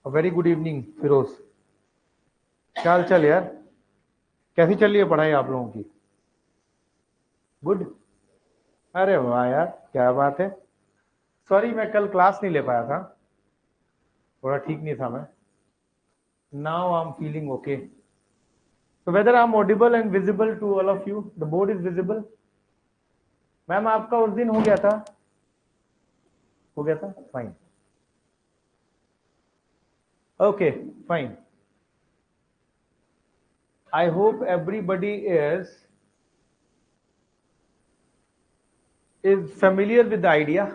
Very good evening Firoz. क्या हाल चाल यार? कैसी चल रही है पढ़ाई आप लोगों की? गुड। अरे वाह यार, क्या बात है। सॉरी मैं कल क्लास नहीं ले पाया था, थोड़ा ठीक नहीं था मैं। Now I am feeling okay. So whether I'm audible and visible to all of you, the board is visible. Ma'am आपका उस दिन हो गया था? हो गया था, fine. Okay, fine. I hope everybody is familiar with the idea.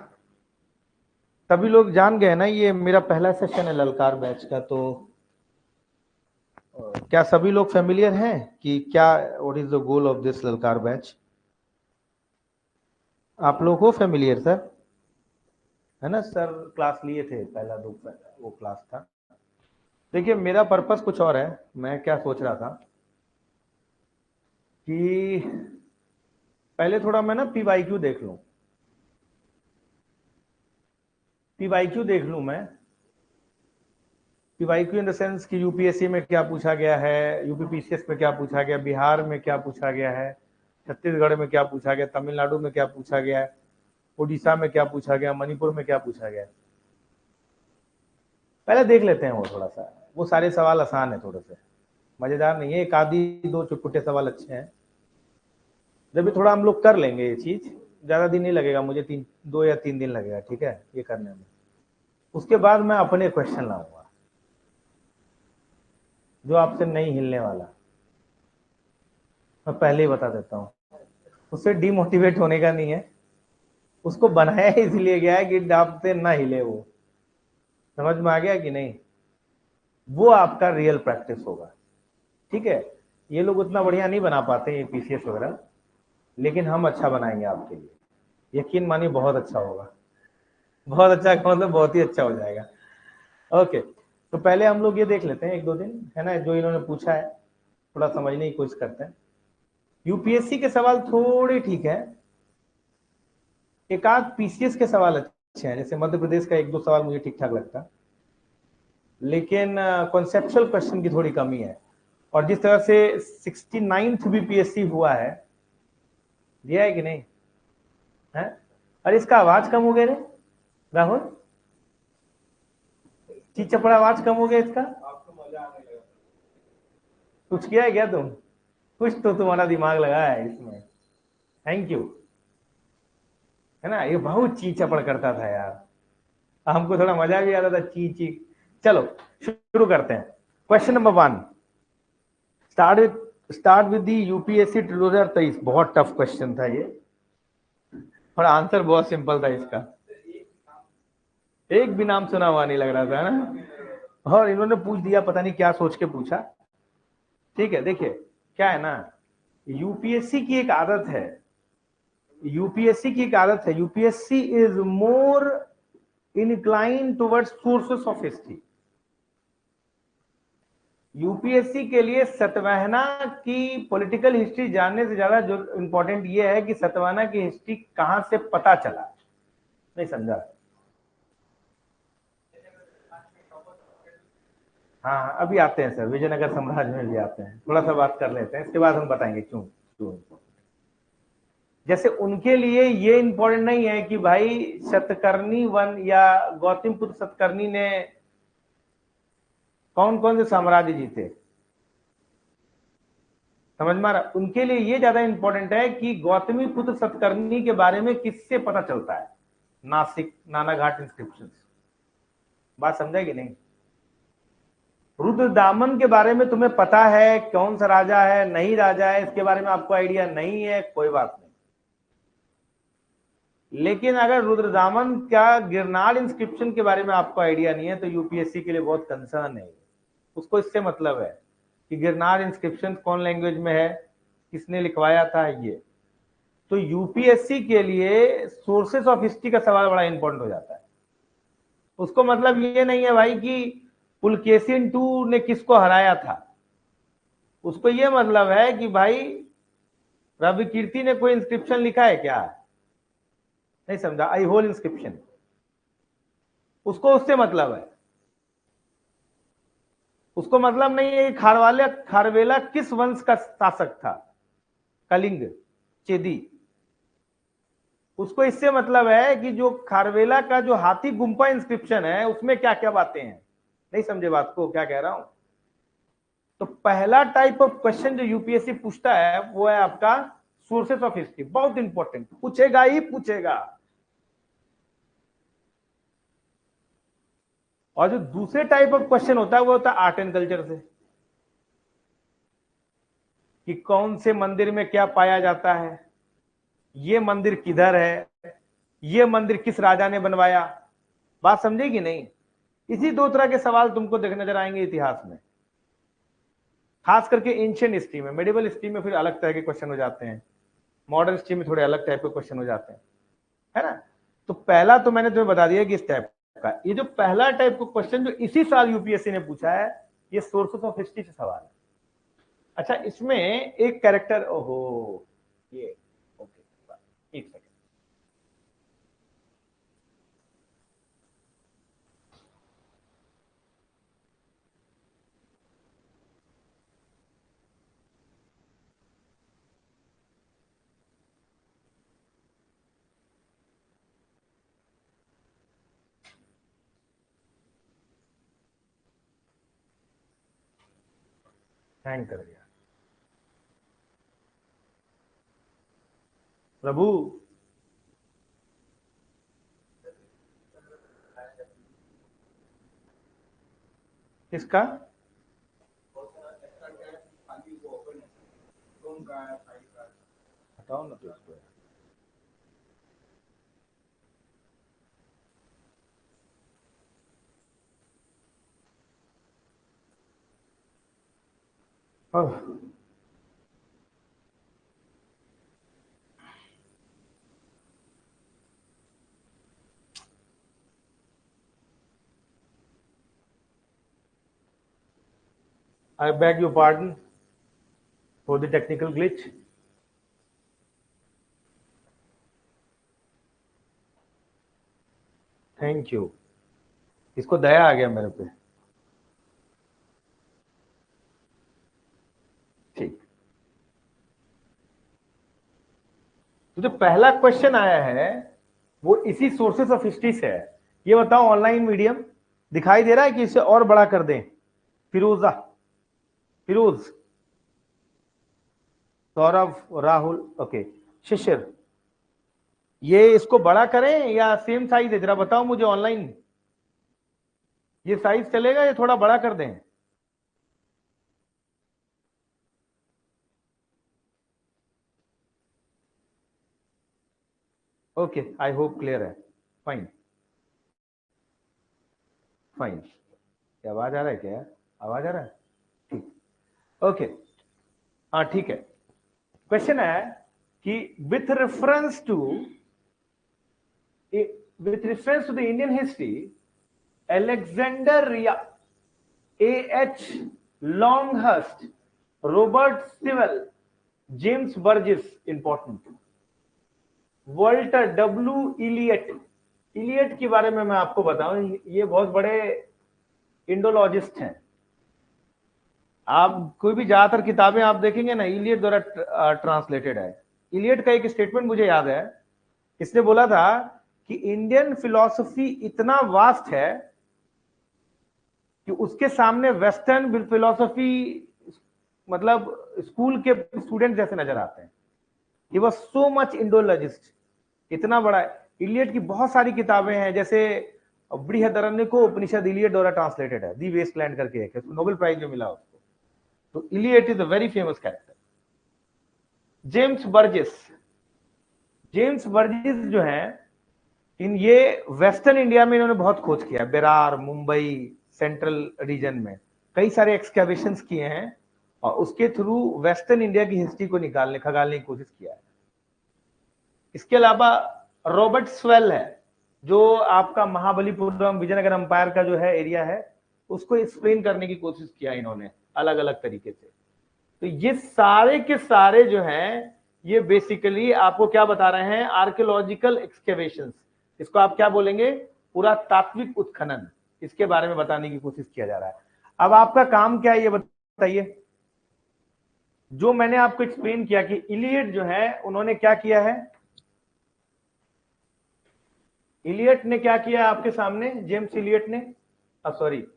सभी लोग जान गए ना, ये मेरा पहला सेशन है ललकार बैच का, तो क्या सभी लोग फेमिलियर हैं कि क्या what is the goal of this ललकार बैच? आप लोग हो फेमिलियर सर? है ना सर, क्लास लिए थे पहला दो, वो क्लास था। देखिए मेरा पर्पस कुछ और है। मैं क्या सोच रहा था कि पहले थोड़ा मैं ना पीवाईक्यू देख लूं। पीवाईक्यू देख लूं मैं। पीवाईक्यू इन द सेंस कि यूपीएससी में क्या पूछा गया है, यूपीपीसीएस में क्या पूछा गया, बिहार में क्या पूछा गया है, छत्तीसगढ़ में क्या पूछा गया, तमिलनाडु में क्या पूछा गया है, उड़ीसा में क्या पूछा गया, मणिपुर में क्या पूछा गया। पहले देख लेते हैं वो थोड़ा सा। वो सारे सवाल आसान है, थोड़े से मजेदार नहीं है, एक आधी दो चुटपुटे सवाल अच्छे हैं। जब भी थोड़ा हम लोग कर लेंगे ये चीज, ज्यादा दिन नहीं लगेगा मुझे, 2 या 3 दिन लगेगा, ठीक है, ये करने में। उसके बाद मैं अपने क्वेश्चन लाऊंगा जो आपसे नहीं हिलने वाला। मैं पहले ही बता देता हूँ, उससे डिमोटिवेट होने का नहीं है। उसको बनाया इसलिए गया है कि आपसे ना हिले वो। समझ में आ गया कि नहीं? वो आपका रियल प्रैक्टिस होगा, ठीक है। ये लोग उतना बढ़िया नहीं बना पाते ये पीसीएस वगैरह, लेकिन हम अच्छा बनाएंगे आपके लिए। यकीन मानिए बहुत अच्छा होगा। बहुत अच्छा मतलब बहुत ही अच्छा हो जाएगा। ओके, तो पहले हम लोग ये देख लेते हैं 1-2 दिन, है ना, जो इन्होंने पूछा है थोड़ा समझने की कोशिश करते हैं। यूपीएससी के सवाल थोड़े ठीक है, एक आध पीसीएस के सवाल अच्छे हैं, जैसे मध्य प्रदेश का 1-2 सवाल मुझे ठीक ठाक लगता, लेकिन कॉन्सेप्चुअल क्वेश्चन की थोड़ी कमी है। और जिस तरह से 69th बीपीएससी हुआ है, दिया है कि नहीं है? अरे इसका आवाज कम हो गया रे राहुल, चपड़ा आवाज कम हो गया इसका। कुछ किया है क्या तुम? कुछ तो तुम्हारा दिमाग लगा है इसमें। Thank you. है ना, ये बहुत ची चपड़ करता था यार, हमको थोड़ा मजा भी आता था ची ची। चलो शुरू करते हैं। Question number 1, start with the UPSC 2023। बहुत टफ क्वेश्चन था ये, और आंसर बहुत सिंपल था इसका। एक भी नाम सुना हुआ नहीं लग रहा था ना, और इन्होंने पूछ दिया, पता नहीं क्या सोच के पूछा। ठीक है, देखिए क्या है ना, यूपीएससी की एक आदत है, UPSC is more incline towards sources of history. UPSC के लिए सतवाहना की पॉलिटिकल हिस्ट्री जानने से ज्यादा जो इंपॉर्टेंट ये है कि सतवाहना की हिस्ट्री कहां से पता चला। नहीं समझा? हाँ अभी आते हैं सर, विजयनगर साम्राज्य में भी आते हैं, थोड़ा सा बात कर लेते हैं, इसके बाद हम बताएंगे क्यों क्यों। जैसे उनके लिए ये इंपॉर्टेंट नहीं है कि भाई शतकर्णी वन या गौतमपुत्र शतकर्णी ने कौन कौन से साम्राज्य जीते। समझ में आ रहा? उनके लिए ये ज्यादा इंपॉर्टेंट है कि गौतमी पुत्र सतकर्णी के बारे में किससे पता चलता है। नासिक नानाघाट इंस्क्रिप्शन। बात समझा कि नहीं? रुद्रदामन के बारे में तुम्हें पता है कौन सा राजा है, नहीं राजा है, इसके बारे में आपको आइडिया नहीं है, कोई बात नहीं। लेकिन अगर रुद्रदामन का गिरनार इंस्क्रिप्शन के बारे में आपको आइडिया नहीं है, तो यूपीएससी के लिए बहुत कंसर्न है। उसको इससे मतलब है कि गिरनार इंस्क्रिप्शन कौन लैंग्वेज में है, किसने लिखवाया था, ये। तो यूपीएससी के लिए सोर्सेस ऑफ हिस्ट्री का सवाल बड़ा इंपॉर्टेंट हो जाता है। उसको मतलब ये नहीं है भाई कि पुलकेशिन टू ने किसको हराया था, उसको ये मतलब है कि भाई रवि कीर्ति ने कोई इंस्क्रिप्शन लिखा है क्या। नहीं समझा? आई होल इंस्क्रिप्शन, उसको उससे मतलब है। उसको मतलब नहीं है कि खारवेला किस वंश का शासक था, कलिंग, चेदी। उसको इससे मतलब है कि जो खारवेला का जो हाथी गुम्फा इंस्क्रिप्शन है उसमें क्या क्या बातें हैं। नहीं समझे बात को क्या कह रहा हूं? तो पहला टाइप ऑफ क्वेश्चन जो यूपीएससी पूछता है वो है आपका सोर्सेस ऑफ हिस्ट्री, बहुत इंपॉर्टेंट, पूछेगा ही पूछेगा। और जो दूसरे टाइप ऑफ क्वेश्चन होता है वो होता है आर्ट एंड कल्चर से, कि कौन से मंदिर में क्या पाया जाता है, ये मंदिर किधर है, ये मंदिर किस राजा ने बनवाया। बात समझे कि नहीं? इसी दो तरह के सवाल तुमको देख नजर आएंगे इतिहास में, खास करके एंशिएंट हिस्ट्री में। मेडिवल हिस्ट्री में फिर अलग तरह के क्वेश्चन हो जाते हैं, मॉडर्न हिस्ट्री में थोड़े अलग टाइप के क्वेश्चन हो जाते हैं, है ना। तो पहला तो मैंने तुम्हें बता दिया कि इस टाइप का, ये जो पहला टाइप का क्वेश्चन जो इसी साल यूपीएससी ने पूछा है, ये सोर्सेस ऑफ हिस्ट्री से सवाल है। अच्छा, इसमें एक कैरेक्टर, ओहो ये, ओके एक सेकेंड, हैंग कर गया प्रभु। किसका? हटाओ ना तो इसको। I beg your pardon for the technical glitch. Thank you, इसको दया आ गया मेरे पे। ठीक, तो जो पहला क्वेश्चन आया है वो इसी सोर्सेस ऑफ हिस्ट्री से है। ये बताओ ऑनलाइन मीडियम दिखाई दे रहा है कि इसे और बड़ा कर दें? फिरोज, सौरभ, राहुल, ओके, शिशिर, ये इसको बड़ा करें या सेम साइज है? जरा बताओ मुझे ऑनलाइन, ये साइज चलेगा या थोड़ा बड़ा कर दें? ओके, आई होप क्लियर है। फाइन फाइन, क्या आवाज आ रहा है? क्या आवाज आ रहा है? ठीक, ओके, हाँ ठीक है। क्वेश्चन है कि with reference to the Indian history, Alexandria, A.H. Longhurst, Robert Sewell, James Burgess, important, Walter W Elliot. Elliot के बारे में मैं आपको बताऊं, ये बहुत बड़े इंडोलॉजिस्ट हैं। आप कोई भी ज्यादातर किताबें आप देखेंगे ना, इलियट द्वारा ट्रांसलेटेड है। इलियट का एक स्टेटमेंट मुझे याद है, इसने बोला था कि इंडियन फिलॉसफी इतना वास्ट है कि उसके सामने वेस्टर्न फिलॉसफी मतलब स्कूल के स्टूडेंट जैसे नजर आते हैं। He was so much Indologist, इतना बड़ा। इलियट की बहुत सारी किताबें हैं, जैसे बृहदरण्यको उपनिषद इलियट द्वारा ट्रांसलेटेड है, दी वेस्टलैंड करके एक है, नोबेल प्राइज में मिला उसको। तो Elliot is a very famous character. James Burgess जो है, इन ये वेस्टर्न इंडिया में इन्होंने बहुत खोज किया, बेरार, मुंबई, सेंट्रल रीजन में कई सारे एक्सकैवेशंस किए हैं और उसके थ्रू वेस्टर्न इंडिया की हिस्ट्री को खगालने की कोशिश किया है। इसके अलावा रॉबर्ट स्वेल है, जो आपका महाबलीपुरम विजयनगर अंपायर का जो है एरिया है, उसको एक्सप्लेन करने की कोशिश किया इन्होंने अलग अलग तरीके से। तो ये सारे के सारे जो हैं, ये बेसिकली आपको क्या बता रहे हैं? आर्कियोलॉजिकल एक्सकेवेशंस, इसको आप क्या बोलेंगे? पुरातात्विक उत्खनन, इसके बारे में बताने की कोशिश किया जा रहा है। अब आपका काम क्या है ये बताइए। जो मैंने आपको एक्सप्लेन किया कि इलियट जो है उन्होंने क्या किया है, इलियट ने क्या किया आपके सामने, जेम्स इलियट ने, सॉरी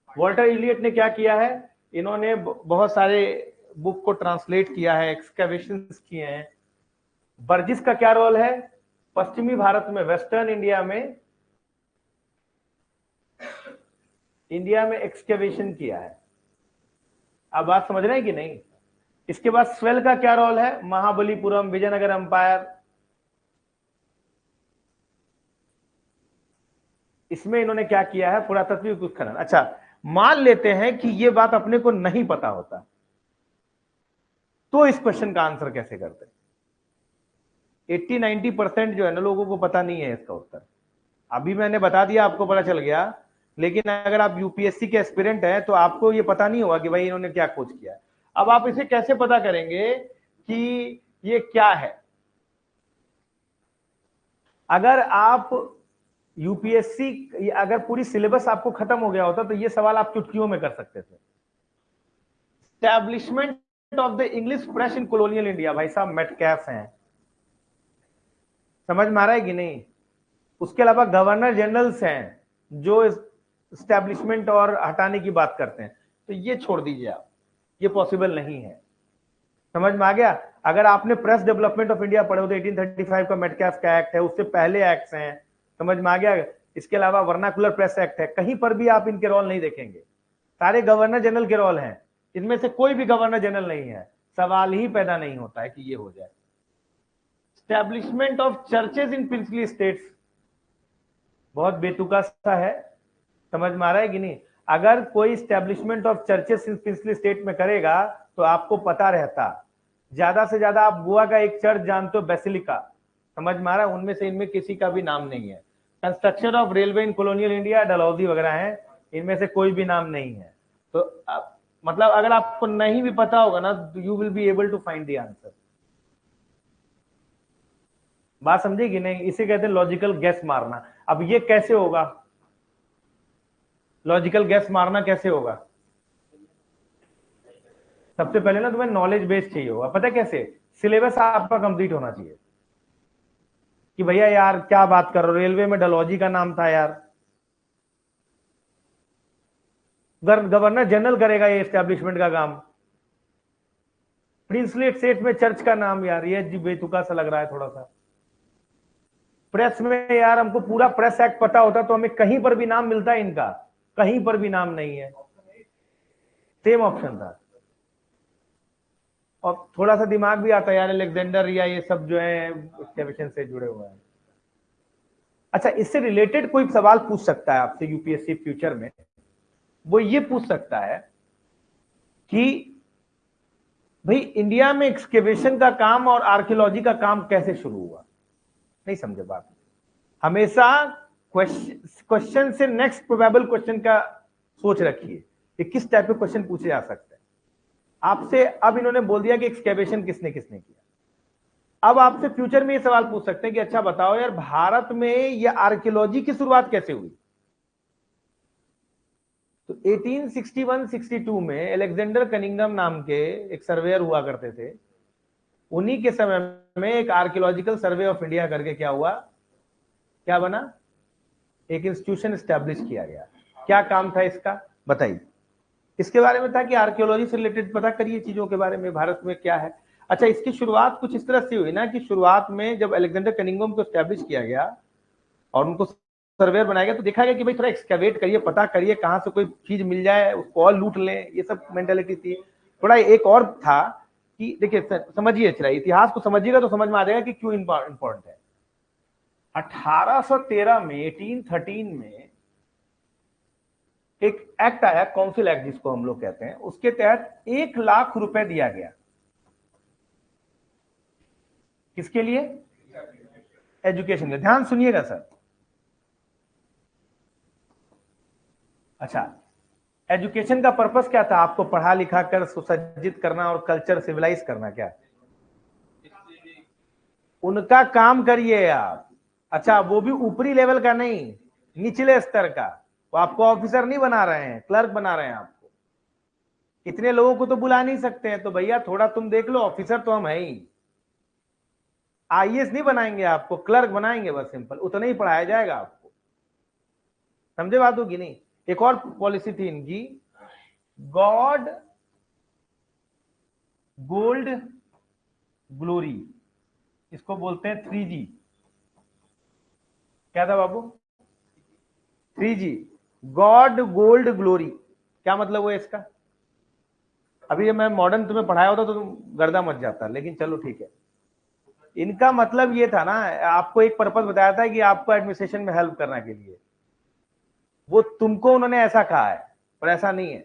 वॉल्टर इलियट ने क्या किया है, इन्होंने बहुत सारे बुक को ट्रांसलेट किया है, एक्सकैवेशंस किए हैं। बर्जिस का क्या रोल है, पश्चिमी भारत में, वेस्टर्न इंडिया में एक्सकैवेशन किया है। आप बात समझ रहे हैं कि नहीं। इसके बाद स्वेल का क्या रोल है, महाबलीपुरम, विजयनगर एम्पायर, इसमें इन्होंने क्या किया है, पुरातत्विक उत्खनन। अच्छा, मान लेते हैं कि ये बात अपने को नहीं पता होता, तो इस क्वेश्चन का आंसर कैसे करते। 80-90% जो है ना लोगों को पता नहीं है इसका उत्तर। अभी मैंने बता दिया, आपको पता चल गया, लेकिन अगर आप यूपीएससी के एस्पिरेंट हैं तो आपको ये पता नहीं होगा कि भाई इन्होंने क्या खोज किया। अब आप इसे कैसे पता करेंगे कि ये क्या है। अगर आप यूपीएससी, अगर पूरी सिलेबस आपको खत्म हो गया होता तो ये सवाल आप चुटकियों में कर सकते थे। Establishment of the English press in colonial India, भाई साहब मेटकैफ हैं, समझ में आ रहा है कि नहीं। उसके अलावा गवर्नर जनरल्स हैं जो एस्टैब्लिशमेंट और हटाने की बात करते हैं, तो ये छोड़ दीजिए आप, ये पॉसिबल नहीं है। समझ में आ गया। अगर आपने प्रेस डेवलपमेंट ऑफ इंडिया पढ़े हो तो 1835 का मेटकैफ का एक्ट है, उससे पहले एक्ट्स हैं, समझ में आ गया। इसके अलावा वर्नाकुलर प्रेस एक्ट है, कहीं पर भी आप इनके रोल नहीं देखेंगे, सारे गवर्नर जनरल के रोल हैं। इनमें से कोई भी गवर्नर जनरल नहीं है, सवाल ही पैदा नहीं होता है कि ये हो जाए। Establishment of churches in princely states, बहुत बेतुका सा है, समझ में आ रहा है कि नहीं। अगर कोई establishment of churches in princely state में करेगा तो आपको पता रहता। ज्यादा से ज्यादा आप गोवा का एक चर्च जानते हो, बेसिलिका, समझ में आ रहा है, उनमें से इनमें किसी का भी नाम नहीं है। Construction of railway in colonial India, Dalhousie वगैरह है, इनमें से कोई भी नाम नहीं है। तो मतलब अगर आपको नहीं भी पता होगा ना, you will be able to find the answer. बात समझे कि नहीं। इसे कहते हैं लॉजिकल गैस मारना। अब ये कैसे होगा, लॉजिकल गैस मारना कैसे होगा। सबसे पहले ना तुम्हें नॉलेज बेस चाहिए होगा, पता है कैसे, सिलेबस आपका कंप्लीट होना चाहिए कि भैया यार क्या बात कर रहे हो, रेलवे में डलहौजी का नाम था यार, गवर्नर जनरल करेगा ये एस्टैब्लिशमेंट का काम, प्रिंसली स्टेट में चर्च का नाम, यार ये जी बेतुका सा लग रहा है थोड़ा सा। प्रेस में यार हमको पूरा प्रेस एक्ट पता होता तो हमें कहीं पर भी नाम मिलता है इनका, कहीं पर भी नाम नहीं है। सेम ऑप्शन था। और थोड़ा सा दिमाग भी आता है यार, अलेक्जेंडर या ये सब जो है एक्सकैवेशन से जुड़े हुए हैं। अच्छा, इससे रिलेटेड कोई सवाल पूछ सकता है आपसे यूपीएससी फ्यूचर में, वो ये पूछ सकता है कि भाई इंडिया में एक्सकेवेशन का काम और आर्कियोलॉजी का काम कैसे शुरू हुआ। नहीं समझे बात। हमेशा क्वेश्चन से नेक्स्ट प्रोबेबल क्वेश्चन का सोच रखिए कि किस टाइप के क्वेश्चन पूछे जा सकते हैं आपसे। अब इन्होंने बोल दिया कि एक्सकेवेशन किसने किसने किया। अब आपसे फ्यूचर में ये सवाल पूछ सकते हैं कि अच्छा बताओ यार, भारत में ये आर्कियोलॉजी की शुरुआत कैसे हुई। तो 1861-62 में अलेक्जेंडर कनिंगम नाम के एक सर्वेयर हुआ करते थे, उन्हीं के समय में एक आर्कियोलॉजिकल सर्वे ऑफ इंडिया करके क्या हुआ, क्या बना, एक इंस्टीट्यूशन स्टैब्लिश किया गया। क्या काम था इसका बताइए। इसके बारे में था कि आर्कियोलॉजी से रिलेटेड पता करिए चीजों के बारे में, भारत में क्या है। अच्छा, इसकी शुरुआत कुछ इस तरह से हुई ना कि शुरुआत में जब अलेक्जेंडर कनिंगम को स्टैब्लिश किया गया और उनको सर्वेयर बनाया गया, तो देखा गया कि भाई थोड़ा एक्सकैवेट करिए, पता करिए कहां से कोई चीज मिल जाए उसको और लूट लें, ये सब मेंटालिटी थी। थोड़ा एक और था कि देखिए समझिए, अच्छा इतिहास को समझिएगा तो समझ में आ जाएगा कि क्यों इंपॉर्टेंट है। 1813 में 1813 में एक एक्ट आया, काउंसिल एक्ट जिसको हम लोग कहते हैं, उसके तहत 1,00,000 रुपए दिया गया। किसके लिए, एजुकेशन के। ध्यान सुनिएगा सर। अच्छा, एजुकेशन का पर्पस क्या था, आपको पढ़ा लिखा कर सुसज्जित करना और कल्चर सिविलाइज करना, क्या उनका काम करिए आप। अच्छा, वो भी ऊपरी लेवल का नहीं, निचले स्तर का। वो आपको ऑफिसर नहीं बना रहे हैं, क्लर्क बना रहे हैं आपको। इतने लोगों को तो बुला नहीं सकते हैं, तो भैया थोड़ा तुम देख लो, ऑफिसर तो हम है ही। आईएएस नहीं बनाएंगे आपको, क्लर्क बनाएंगे बस, सिंपल उतना ही पढ़ाया जाएगा आपको। समझे बात होगी नहीं। एक और पॉलिसी थी इनकी, गॉड गोल्ड ग्लोरी, इसको बोलते हैं 3G। क्या था बाबू? 3G, God gold glory. क्या मतलब हुआ इसका? अभी मैं मॉडर्न तुम्हें पढ़ाया होता तो तुम गर्दा मच जाता, लेकिन चलो ठीक है। इनका मतलब ये था ना, आपको एक पर्पस बताया था कि आपको एडमिनिस्ट्रेशन में हेल्प करने के लिए, वो तुमको उन्होंने ऐसा कहा है, पर ऐसा नहीं है।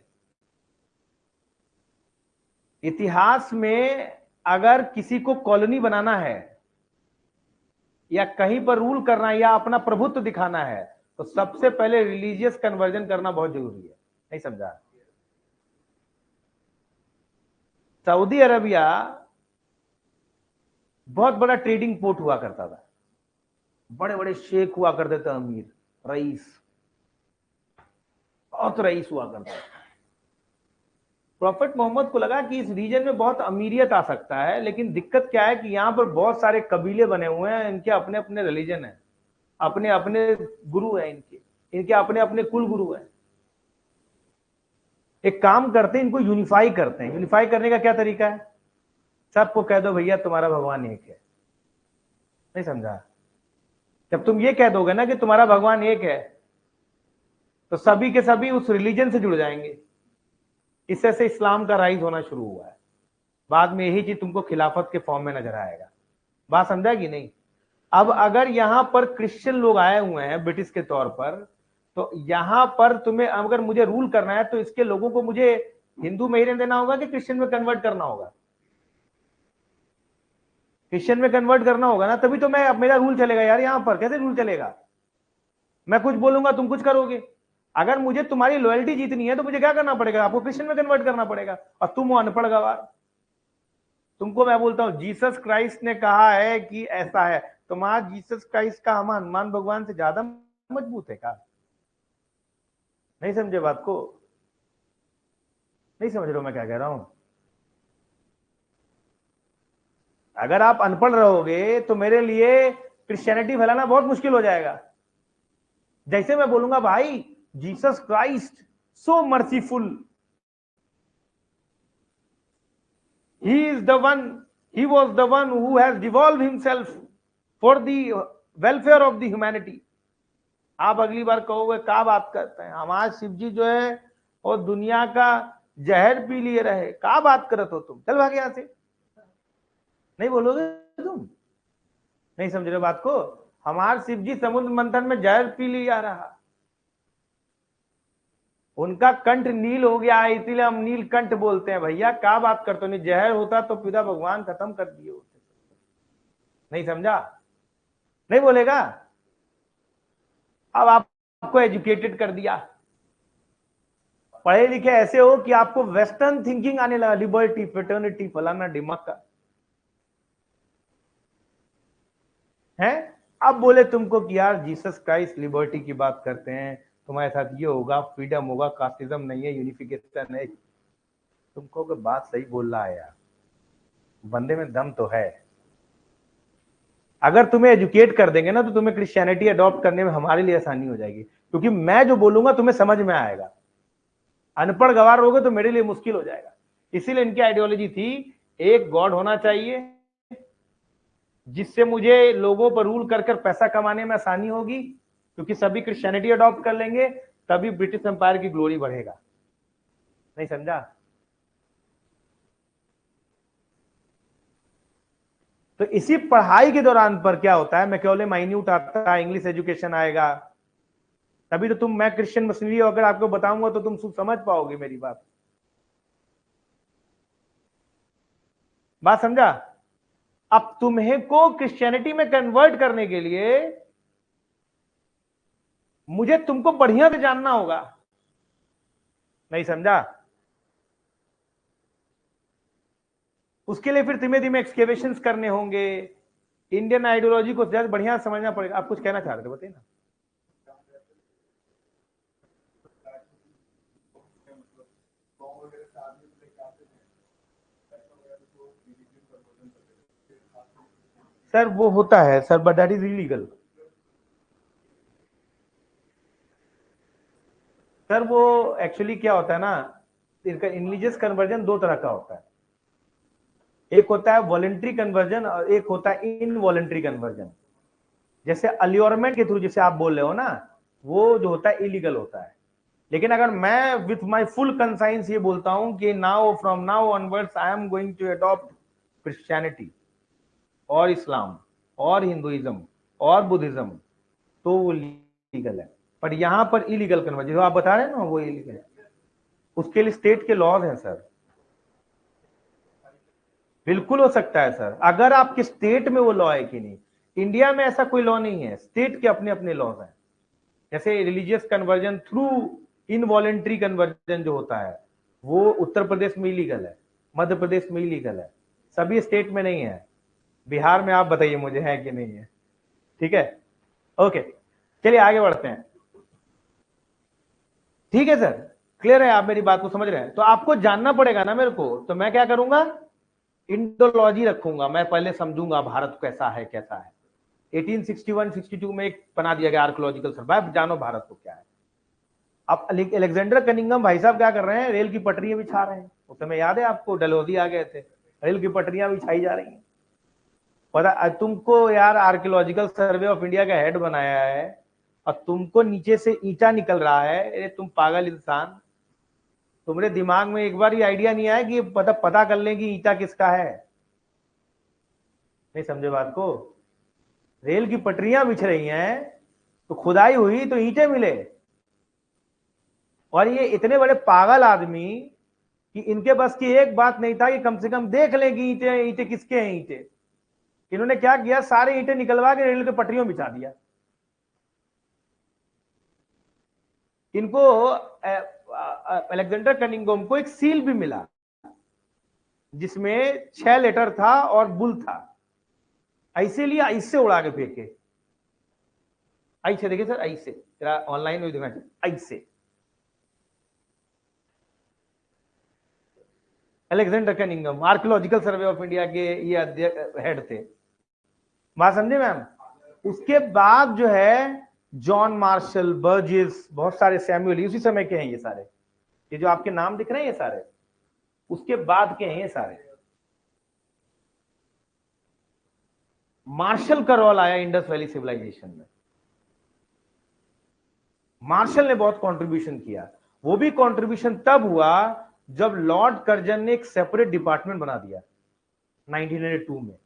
इतिहास में अगर किसी को कॉलोनी बनाना है या कहीं पर रूल करना है या अपना प्रभुत्व दिखाना है, तो सबसे पहले रिलीजियस कन्वर्जन करना बहुत जरूरी है। नहीं समझा? सऊदी अरबिया बहुत बड़ा ट्रेडिंग पोर्ट हुआ करता था, बड़े बड़े शेख हुआ करते थे, अमीर, रईस, बहुत रईस हुआ करता था। प्रॉफिट मोहम्मद को लगा कि इस रीजन में बहुत अमीरियत आ सकता है, लेकिन दिक्कत क्या है कि यहां पर बहुत सारे कबीले बने हुए हैं, इनके अपने अपने रिलीजन है, अपने अपने गुरु है, इनके अपने अपने कुल गुरु है। एक काम करते हैं, इनको यूनिफाई करते हैं। यूनिफाई करने का क्या तरीका है? सबको कह दो भैया तुम्हारा भगवान एक है। नहीं समझा? जब तुम ये कह दोगे ना कि तुम्हारा भगवान एक है, तो सभी के सभी उस रिलीजन से जुड़ जाएंगे। इससे से इस्लाम का राइज होना शुरू हुआ है। बाद में यही चीज तुमको खिलाफत के फॉर्म में नजर आएगा। बात समझा कि नहीं? अब अगर यहां पर क्रिश्चियन लोग आए हुए हैं ब्रिटिश के तौर पर, तो यहां पर तुम्हें अगर मुझे रूल करना है, तो इसके लोगों को मुझे हिंदू में ही रहने देना होगा कि क्रिश्चियन में कन्वर्ट करना होगा? क्रिश्चियन में कन्वर्ट करना होगा ना, तभी तो मैं मेरा रूल चलेगा यार। यहां पर कैसे रूल चलेगा? मैं कुछ बोलूंगा तुम कुछ करोगे। अगर मुझे तुम्हारी लॉयल्टी जीतनी है तो मुझे क्या करना पड़ेगा? आपको क्रिश्चियन में कन्वर्ट करना पड़ेगा। और तुम वो अनपढ़ गवार, तुमको मैं बोलता हूं जीसस क्राइस्ट ने कहा है कि ऐसा है, तुम्हारा जीसस क्राइस्ट का हम हनुमान भगवान से ज्यादा मजबूत है क्या? नहीं समझे बात को? नहीं समझ रहे हो मैं क्या कह रहा हूं? अगर आप अनपढ़ रहोगे तो मेरे लिए क्रिश्चियनिटी फैलाना बहुत मुश्किल हो जाएगा। जैसे मैं बोलूंगा भाई Jesus Christ so merciful, he is the one, he was the one who has devolved himself for the welfare of the humanity। आप अगली बार कहोगे क्या बात करते हैं, हमारे शिव जी जो है वो दुनिया का जहर पी लिए रहे, क्या बात करत हो तुम, चल भाग यहां से। नहीं बोलोगे तुम? नहीं समझ रहे बात को? हमारे शिव जी समुद्र मंथन में जहर पी लिया रहा, उनका कंठ नील हो गया, इसीलिए हम नील कंठ बोलते हैं। भैया क्या बात करते हो? नहीं जहर होता तो पिता भगवान खत्म कर दिए होते। नहीं समझा? नहीं बोलेगा? अब आपको एजुकेटेड कर दिया, पढ़े लिखे ऐसे हो कि आपको वेस्टर्न थिंकिंग आने लगा, लिबर्टी फ्रेटर्निटी फलाना दिमाग का है। अब बोले तुमको कि यार जीसस क्राइस्ट लिबर्टी की बात करते हैं, तुम्हारे साथ ये होगा, फ्रीडम होगा, कास्टिज्म नहीं है, यूनिफिकेशन है। तुमको कि बात सही बोल रहा है यार, बंदे में दम तो है। अगर तुम्हें एजुकेट कर देंगे ना, तो तुम्हें क्रिश्चियनिटी अडॉप्ट करने में हमारे लिए आसानी हो जाएगी, क्योंकि मैं जो बोलूंगा तुम्हें समझ में आएगा। अनपढ़ गवार होगे तो मेरे लिए मुश्किल हो जाएगा। इसीलिए इनकी आइडियोलॉजी थी एक गॉड होना चाहिए जिससे मुझे लोगों पर रूल कर पैसा कमाने में आसानी होगी, क्योंकि सभी क्रिश्चियनिटी अडॉप्ट कर लेंगे, तभी ब्रिटिश एम्पायर की ग्लोरी बढ़ेगा। नहीं समझा? तो इसी पढ़ाई के दौरान पर क्या होता है, मैक्योले माइन्यूट आता है, इंग्लिश एजुकेशन आएगा, तभी तो तुम, मैं क्रिश्चियन मशीनरी अगर आपको बताऊंगा तो तुम समझ पाओगे मेरी बात समझा? अब तुम्हें को क्रिश्चियनिटी में कन्वर्ट करने के लिए मुझे तुमको बढ़िया से जानना होगा। नहीं समझा? उसके लिए फिर धीमे धीमे एक्सकेवेशंस करने होंगे, इंडियन आइडियोलॉजी को ज्यादा बढ़िया समझना पड़ेगा। आप कुछ कहना चाह रहे थे, बताइए ना। सर वो होता है sir, but that is illegal. Sir वो एक्चुअली क्या होता है ना, इनका रिलीजियस कन्वर्जन दो तरह का होता है। एक होता है वॉलेंट्री कन्वर्जन और एक होता है इनवॉलेंट्री कन्वर्जन। जैसे अल्योरमेंट के थ्रू जैसे आप बोल रहे हो ना, वो जो होता है इलीगल होता है। लेकिन अगर मैं विथ माय फुल कंसाइंस ये बोलता हूं कि now from now onwards I am going to adopt Christianity और इस्लाम और हिंदुइज्म और बुद्धिज्म, तो वो लीगल है। पर यहां पर इलीगल कन्वर्जन जो आप बता रहे हैं ना, वो इलीगल है। उसके लिए स्टेट के लॉज हैं सर। बिल्कुल हो सकता है सर, अगर आपके स्टेट में वो लॉ है कि नहीं। इंडिया में ऐसा कोई लॉ नहीं है, स्टेट के अपने अपने लॉज हैं। जैसे religious conversion through involuntary conversion जो होता है, वो उत्तर प्रदेश में इलीगल है, मध्य प्रदेश में इलीगल है, सभी स्टेट में नहीं है। बिहार में आप बताइए मुझे है कि नहीं है। ठीक है, ओके, चलिए आगे बढ़ते हैं। ठीक है सर, क्लियर है, आप मेरी बात को समझ रहे हैं। तो आपको जानना पड़ेगा ना मेरे को, तो मैं क्या करूंगा, इंडोलॉजी रखूंगा, मैं पहले समझूंगा भारत कैसा है कैसा है। 1861-62 में एक बना दिया गया आर्कोलॉजिकल सर्वे, जानो भारत को क्या है। अब अलेक्जेंडर कनिंगम भाई साहब क्या कर रहे हैं, रेल की पटरियां बिछा रहे हैं। उस समय याद है आपको, डलहौजी आ गए थे, रेल की पटरियां बिछाई जा रही हैं। पता तुमको यार, आर्कियोलॉजिकल सर्वे ऑफ इंडिया का हेड बनाया है और तुमको नीचे से ईंटा निकल रहा है। अरे तुम पागल इंसान, तुम्हारे दिमाग में एक बार ये आइडिया नहीं आया कि पता कर लें कि ईंटा किसका है। नहीं समझे बात को। रेल की पटरियां बिछ रही हैं तो खुदाई हुई तो ईंटे मिले। और ये इतने बड़े पागल आदमी कि इनके बस की एक बात नहीं था कि कम से कम देख लें कि ईंटे ईंटे किसके हैं ईंटे। इन्होंने क्या किया, सारे ईंटे निकलवा के रेल की पटरियों में बिछा दिया। इनको अलेक्जेंडर कनिंघम को एक सील भी मिला जिसमें 6 लेटर था और बुल था। ऐसे लिया, ऐसे उड़ा के फेंके। ऐसे देखिए सर, ऐसे तेरा ऑनलाइन में दिखना चाहिए, ऐसे। Alexander Cunningham archaeological survey of India के ये हेड थे, बात समझे मैम। उसके बाद जो है जॉन मार्शल, बर्जिस, बहुत सारे, सैमुअल, उसी समय के हैं ये सारे। ये जो आपके नाम दिख रहे हैं ये सारे उसके बाद के हैं ये सारे। मार्शल का रोल आया इंडस वैली सिविलाइजेशन में। मार्शल ने बहुत कंट्रीब्यूशन किया। वो भी कंट्रीब्यूशन तब हुआ जब लॉर्ड कर्जन ने एक सेपरेट डिपार्टमेंट बना दिया 1902 में।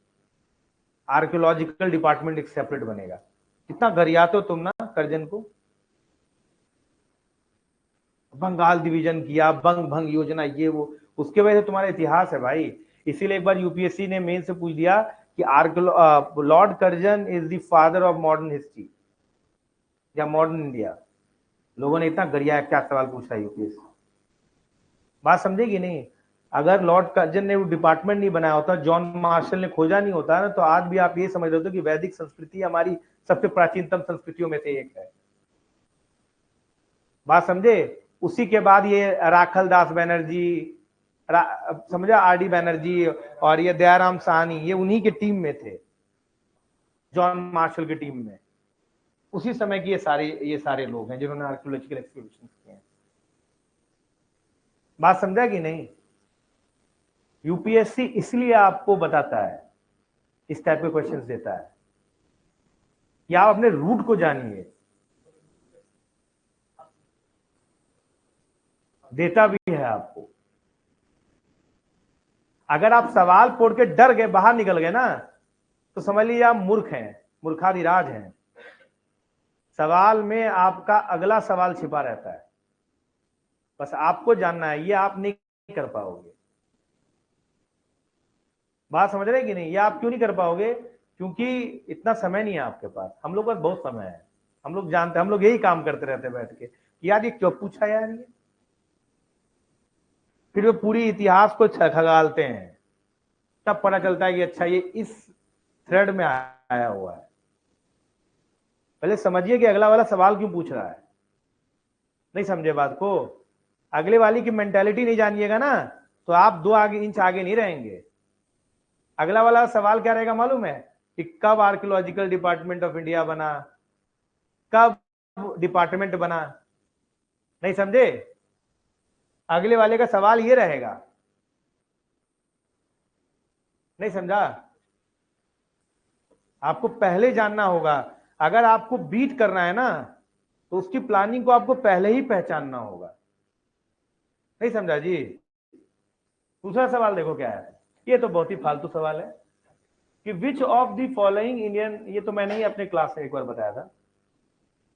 आर्कियोलॉजिकल डिपार्टमेंट एक सेपरेट बनेगा। कितना गरियाते हो तुम ना कर्जन को। बंगाल डिवीजन किया, बंग भंग योजना, ये वो, उसके वजह से तुम्हारा इतिहास है भाई। इसीलिए एक बार यूपीएससी ने मेन से पूछ दिया कि Lord Curzon is the father of modern history या मॉडर्न इंडिया। लोगों ने इतना गरिया क्या सवाल पूछा यूपीएससी, बात समझेगी नहीं। अगर लॉर्ड कर्जन ने वो डिपार्टमेंट नहीं बनाया होता, जॉन मार्शल ने खोजा नहीं होता ना, तो आज भी आप ये समझ रहे हो कि वैदिक संस्कृति हमारी सबसे प्राचीनतम संस्कृतियों में से एक है। बात समझे। उसी के बाद ये राखल दास बनर्जी, समझा, आर डी बनर्जी और ये दयाराम साहनी, ये उन्हीं के टीम में थे, जॉन मार्शल की टीम में। उसी समय की ये सारे लोग हैं जिन्होंने आर्कियोलॉजिकल एक्सप्लोरेशन किए हैं। बात समझा कि नहीं। यूपीएससी इसलिए आपको बताता है, इस टाइप के क्वेश्चंस देता है कि आप अपने रूट को जानिए। देता भी है आपको। अगर आप सवाल पढ़ के डर गए, बाहर निकल गए ना, तो समझ लीजिए आप मूर्ख हैं, मूर्खाधिराज हैं। सवाल में आपका अगला सवाल छिपा रहता है, बस आपको जानना है, ये आप नहीं कर पाओगे। बात समझ रहे कि नहीं। ये आप क्यों नहीं कर पाओगे, क्योंकि इतना समय नहीं है आपके पास। हम लोग पास बहुत समय है, हम लोग जानते हैं, हम लोग यही काम करते रहते हैं बैठ के, यार ये क्यों पूछा यार ये। फिर वो पूरी इतिहास को खगालते हैं, तब पता चलता है कि अच्छा ये इस थ्रेड में आया हुआ है। पहले समझिए कि अगला वाला सवाल क्यों पूछ रहा है। नहीं समझे बात को। अगले वाली की मेंटेलिटी नहीं जानिएगा ना तो आप 2 इंच आगे नहीं रहेंगे। अगला वाला सवाल क्या रहेगा मालूम है कि कब आर्कियोलॉजिकल डिपार्टमेंट ऑफ इंडिया बना, कब डिपार्टमेंट बना, नहीं समझे? अगले वाले का सवाल ये रहेगा, नहीं समझा? आपको पहले जानना होगा। अगर आपको बीट करना है ना तो उसकी प्लानिंग को आपको पहले ही पहचानना होगा। नहीं समझा जी? दूसरा सवाल देखो क्या है, ये तो बहुत ही फालतू सवाल है कि विच ऑफ द फॉलोइंग इंडियन, ये तो मैंने ही अपने क्लास में एक बार बताया था,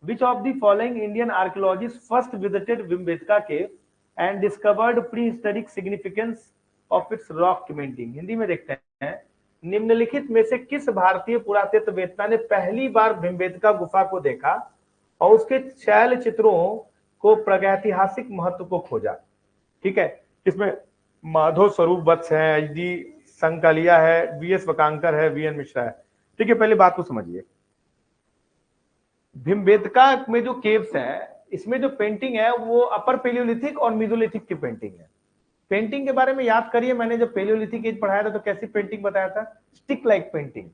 विच of the following Indian archaeologist first visited Bhimbetka cave and discovered pre historic significance of its rock cementing. Hindi में देखते हैं, निम्नलिखित में से किस भारतीय पुरातत्ववेत्ता ने पहली बार भीमबेटका गुफा को देखा और उसके शैल चित्रों को प्रागैतिहासिक महत्व को खोजा? ठीक है, इसमें माधव स्वरूप वत्स है, एच डी संकालिया है, वी एस वकांकर है, वी एन मिश्रा है। ठीक है, पहले बात को समझिए। भीमबेटका में जो केव्स है इसमें जो पेंटिंग है वो अपर पेलियोलिथिक और मेसोलिथिक की पेंटिंग है। पेंटिंग के बारे में याद करिए, मैंने जब पेलियोलिथिक एज पढ़ाया था तो कैसी पेंटिंग बताया था? स्टिक लाइक पेंटिंग,